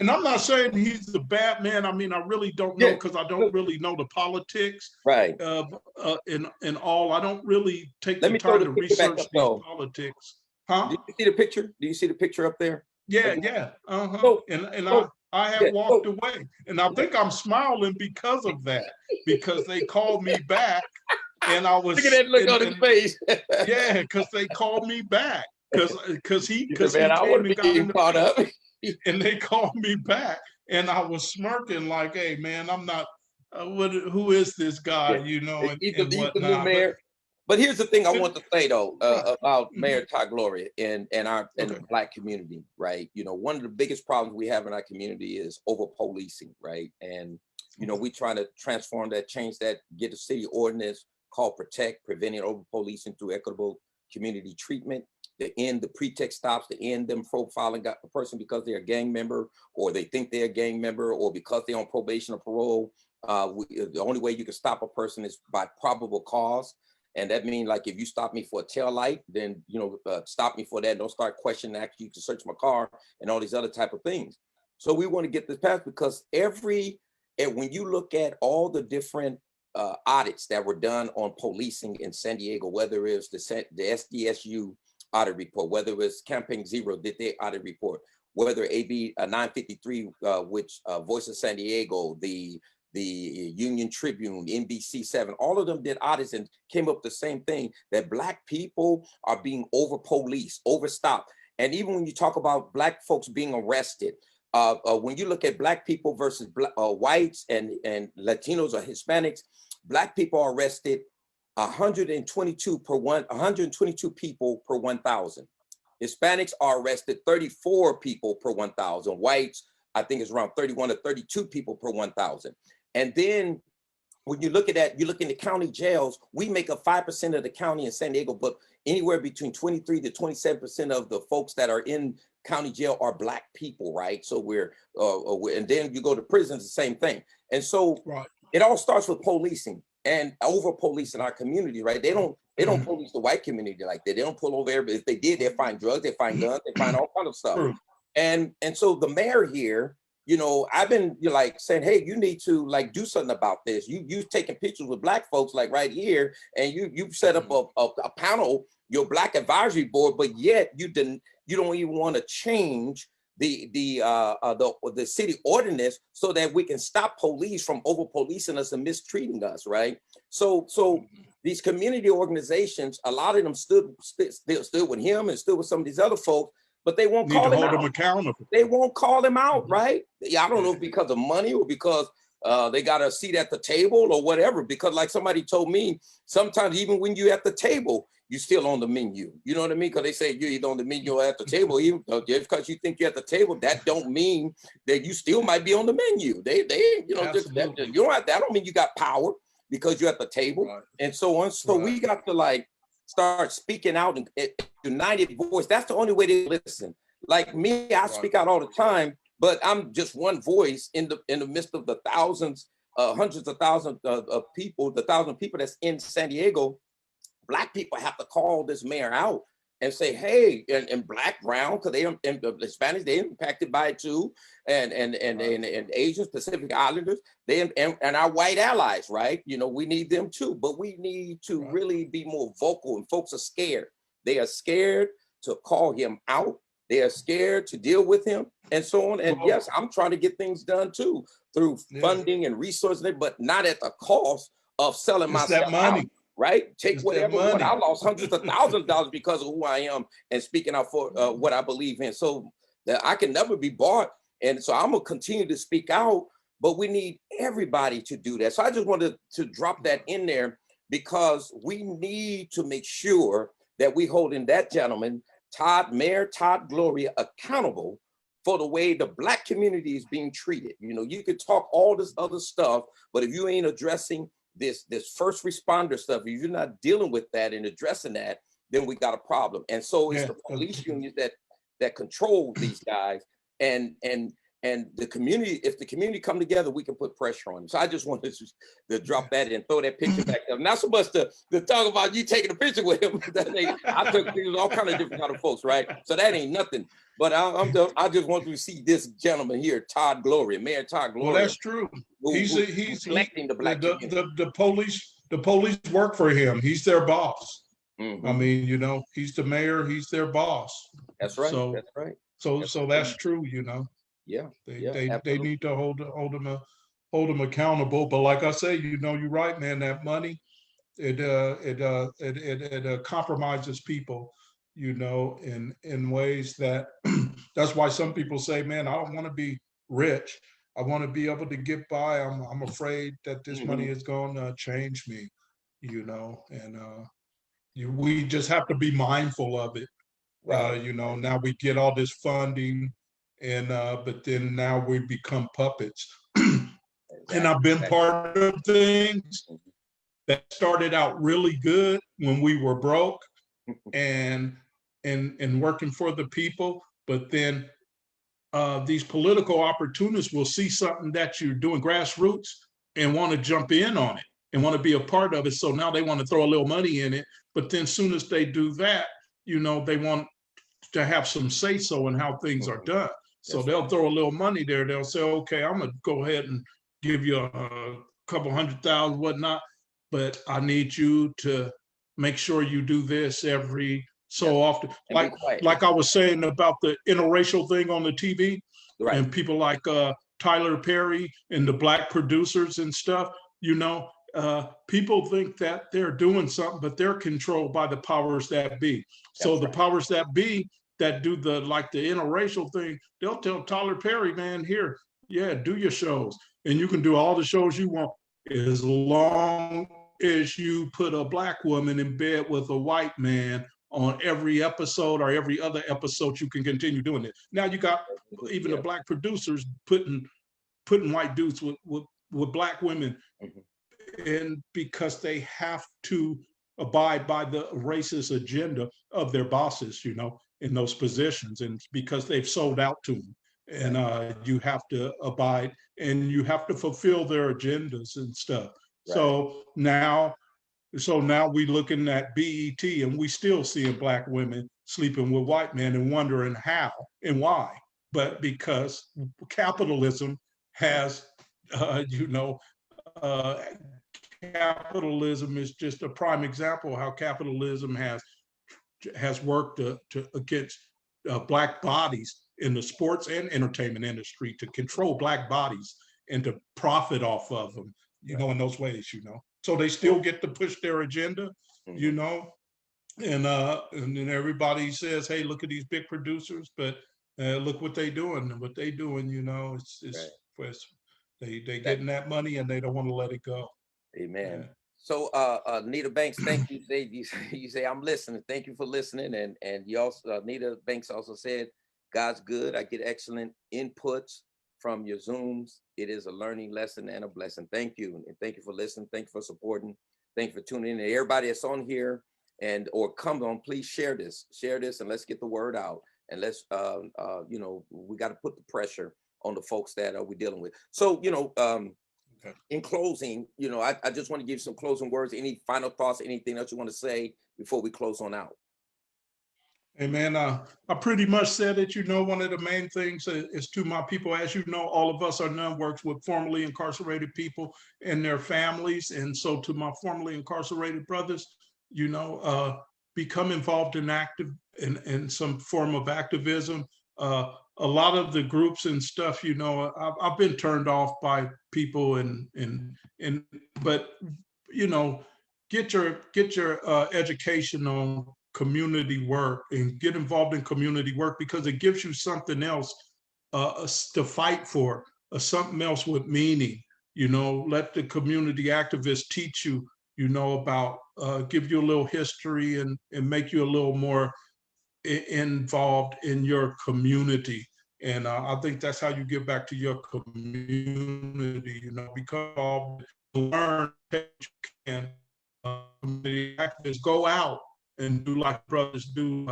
And I'm not saying he's a bad man. I mean, I really don't know, because I don't really know the politics. And all. I don't really take the time to research these politics. Huh? Do you see the picture? Do you see the picture up there? Yeah, yeah. I had walked away. And I think I'm smiling because of that, because they called me back, and I was. Look at that look on his face. Yeah, because they called me back. Because he came and got in the caught up. And they called me back, and I was smirking like, "Hey, man, I'm not. Who is this guy? You know?" He's the new mayor. But here's the thing I want to say though about Mayor Todd Gloria and the Black community, right? You know, one of the biggest problems we have in our community is over policing, right? And you know, we try to transform that, change that, get a city ordinance called Protect, Preventing Over Policing Through Equitable Community Treatment. To end the pretext stops, to end them profiling a person because they're a gang member, or they think they're a gang member, or because they're on probation or parole. The only way you can stop a person is by probable cause. And that means, like, if you stop me for a tail light, then, you know, stop me for that. Don't start questioning, actually, you can search my car and all these other type of things. So we want to get this passed, because when you look at all the different audits that were done on policing in San Diego, whether it's the SDSU audit report, whether it was Campaign Zero did their audit report, whether AB 953, which Voice of San Diego, the Union Tribune, NBC7, all of them did audits and came up the same thing, that Black people are being over-policed, overstopped. And even when you talk about Black folks being arrested, when you look at Black people versus whites and Latinos or Hispanics, Black people are arrested 122 people per 1,000. Hispanics are arrested 34 people per 1,000. Whites, I think, is around 31 to 32 people per 1,000. And then when you look at that, you look in the county jails, we make up 5% of the county in San Diego, but anywhere between 23 to 27% of the folks that are in county jail are Black people, right? So and then you go to prisons, the same thing. And so it all starts with policing and over policing our community, right? They don't police the white community like that. They don't pull over everybody. If they did, they find drugs, they find guns, they find all kinds of stuff. And so the mayor here, you know, I've been like saying, hey, you need to like do something about this. You taking pictures with Black folks like right here, and you set up a panel, your Black advisory board, but yet you don't even want to change the city ordinance so that we can stop police from over policing us and mistreating us, right? So these community organizations, a lot of them stood with him and stood with some of these other folks, but they won't call him accountable. They won't call him out, right? I don't know if because of money or because they got a seat at the table or whatever, because like somebody told me, sometimes even when you're at the table, you're still on the menu. You know what I mean? Because they say you're either on the menu or at the table. Even just because you think you're at the table, that don't mean that you still might be on the menu. They you know, that don't mean you got power because you're at the table and so on. So we got to like start speaking out and united voice. That's the only way they listen. Like me, I speak out all the time, but I'm just one voice in the midst of the thousands, hundreds of thousands of people, the thousand people that's in San Diego. Black people have to call this mayor out and say, hey, and black, brown, because they and the Hispanics, they're impacted by it too, and Asians, Pacific Islanders, and our white allies, right? You know, we need them too, but we need to really be more vocal, and folks are scared. They are scared to call him out. They are scared to deal with him and so on. And yes, I'm trying to get things done too through funding and resources, but not at the cost of selling myself out. Right? Take whatever. I lost hundreds of thousands of dollars because of who I am and speaking out for what I believe in. So that I can never be bought. And so I'm gonna continue to speak out, but we need everybody to do that. So I just wanted to drop that in there because we need to make sure that we holding that gentleman, Mayor Todd Gloria, accountable for the way the Black community is being treated. You know, you could talk all this other stuff, but if you ain't addressing this first responder stuff, if you're not dealing with that and addressing that, then we got a problem. And so it's the police unions that control these guys, and the community. If the community come together, we can put pressure on them. So I just wanted to drop that and throw that picture back up. Not so much to talk about you taking a picture with him. I took pictures with all kind of different kind of folks, right? So that ain't nothing. But I just want to see this gentleman here, Todd Gloria, Mayor Todd Gloria. Well, that's true. He's collecting the Black community. The police work for him. He's their boss. Mm-hmm. I mean, you know, he's the mayor. He's their boss. That's right. So that's right. So that's true. You know. Yeah. They need to hold them accountable. But like I say, you know, you're right, man. That money, it compromises people, you know, in ways that that's why some people say, man, I don't want to be rich. I want to be able to get by. I'm afraid that this money is going to change me, you know, and we just have to be mindful of it. Right. You know, now we get all this funding, and but then now we become puppets. And I've been part of things that started out really good when we were broke and working for the people, but then these political opportunists will see something that you're doing grassroots and want to jump in on it and want to be a part of it. So now they want to throw a little money in it, but then as soon as they do that, you know, they want to have some say-so in how things are done. So they'll throw a little money there. They'll say, okay, I'm gonna go ahead and give you a couple $100,000, whatnot, but I need you to make sure you do this every so often. Like I was saying about the interracial thing on the TV, right, and people like Tyler Perry and the Black producers and stuff, you know, people think that they're doing something, but they're controlled by the powers that be. So the powers that be that do the interracial thing, they'll tell Tyler Perry, man, here, do your shows. And you can do all the shows you want as long as you put a Black woman in bed with a white man on every episode, or every other episode, you can continue doing it. Now you got even the Black producers putting white dudes with Black women, and because they have to abide by the racist agenda of their bosses, you know, in those positions, and because they've sold out to them. And you have to abide, and you have to fulfill their agendas and stuff. Right. So now we looking at BET, and we still seeing Black women sleeping with white men and wondering how and why. But because capitalism has, capitalism is just a prime example of how capitalism has worked against Black bodies in the sports and entertainment industry, to control Black bodies and to profit off of them, you know, in those ways, you know. So they still get to push their agenda, you know, and then everybody says, hey, look at these big producers, but look what they doing, you know, they getting that money and they don't want to let it go. Amen. Yeah. So Nita Banks, thank you. You say I'm listening. Thank you for listening. And you also, Nita Banks also said, God's good. I get excellent inputs from your Zooms. It is a learning lesson and a blessing. Thank you. And thank you for listening. Thank you for supporting. Thank you for tuning in. And everybody that's on here or come on, please share this and let's get the word out. and let's you know, we got to put the pressure on the folks that we're dealing with. So, you know, Okay. in closing, you know, I just want to give some closing words. Any final thoughts, anything else you want to say before we close on out? Hey man, I pretty much said it. You know, one of the main things is to my people. As you know, all of us are none works with formerly incarcerated people and their families. And so to my formerly incarcerated brothers, you know, become involved in in some form of activism. A lot of the groups and stuff, you know, I've been turned off by people and but you know, get your education on community work and get involved in community work because it gives you something else to fight for, something else with meaning. You know, let the community activists teach you, you know, about give you a little history and make you a little more involved in your community. And I think that's how you get back to your community, you know, because learn that you can. Community activists go out and do like brothers do,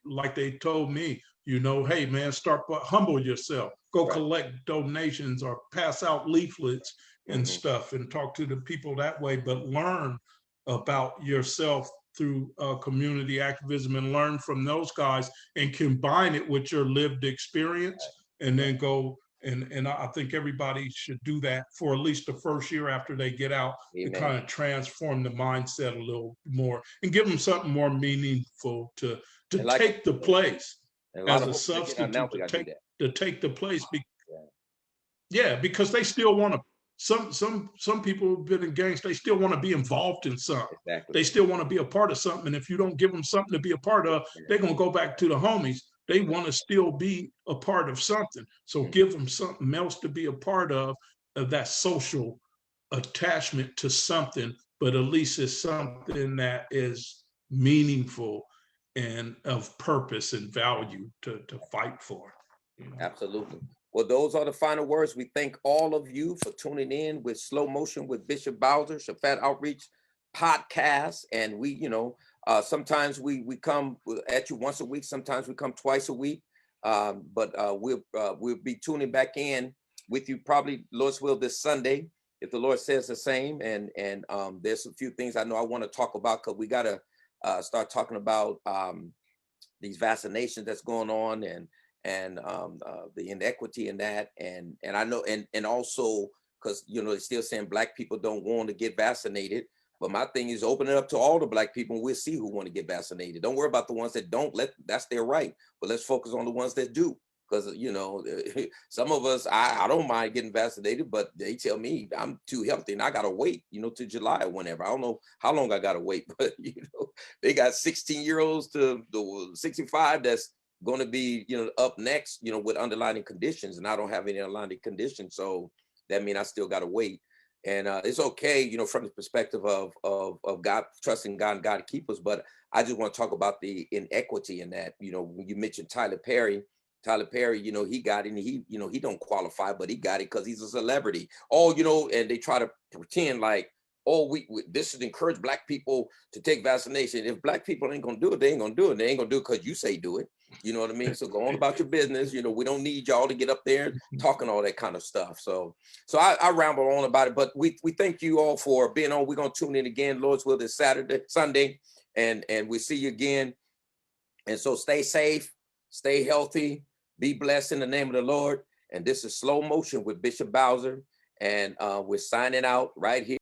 like they told me, you know, hey man, start humble yourself, go Right. collect donations or pass out leaflets and Mm-hmm. stuff and talk to the people that way, but learn about yourself through community activism and learn from those guys and combine it with your lived experience and then go and I think everybody should do that for at least the first year after they get out to Amen. kind of transform the mindset a little more and give them something more meaningful to And like take the place and a lot as of a folks are getting out now, substitute we gotta do that. to take the place. Yeah, Yeah, because they still want to. Some people who've been in gangs, they still want to be involved in something. exactly. They still want to be a part of something. And if you don't give them something to be a part of, they're gonna go back to the homies. They want to still be a part of something. So Mhm. give them something else to be a part of that social attachment to something, but at least it's something that is meaningful and of purpose and value to fight for. You know? Absolutely. Well, those are the final words. We thank all of you for tuning in with Slow Motion with Bishop Bowser, Shafat Outreach podcast. And we, you know, sometimes we come at you once a week. Sometimes we come twice a week. But we'll be tuning back in with you probably, Lord's will, this Sunday, if the Lord says the same. And there's a few things I know I want to talk about because we got to start talking about these vaccinations that's going on and the inequity in that, and I know, and also because you know they're still saying black people don't want to get vaccinated, but my thing is open it up to all the black people and we'll see who want to get vaccinated. Don't worry about the ones that don't. That's their right, but let's focus on the ones that do, because you know some of us, I don't mind getting vaccinated, but they tell me I'm too healthy and I gotta wait, you know, to July or whenever. I don't know how long I gotta wait, but you know they got 16-year-olds to the 65 that's going to be, you know, up next, you know, with underlying conditions, and I don't have any underlying conditions, so that means I still got to wait. And it's okay, you know, from the perspective of God, trusting God and God to keep us. But I just want to talk about the inequity in that. You know, when you mentioned Tyler Perry, you know, he got it, and he, you know, he don't qualify, but he got it because he's a celebrity. Oh, you know, and they try to pretend like, oh, we this is encourage black people to take vaccination. If black people ain't gonna do it, they ain't gonna do it. They ain't gonna do it because you say do it. You know what I mean? So go on about your business. You know, we don't need y'all to get up there talking all that kind of stuff. So I ramble on about it, but we thank you all for being on. We're gonna tune in again, Lord's will, this Sunday, and we see you again. And so stay safe, stay healthy, be blessed in the name of the Lord. And this is Slow Motion with Bishop Bowser, and we're signing out right here.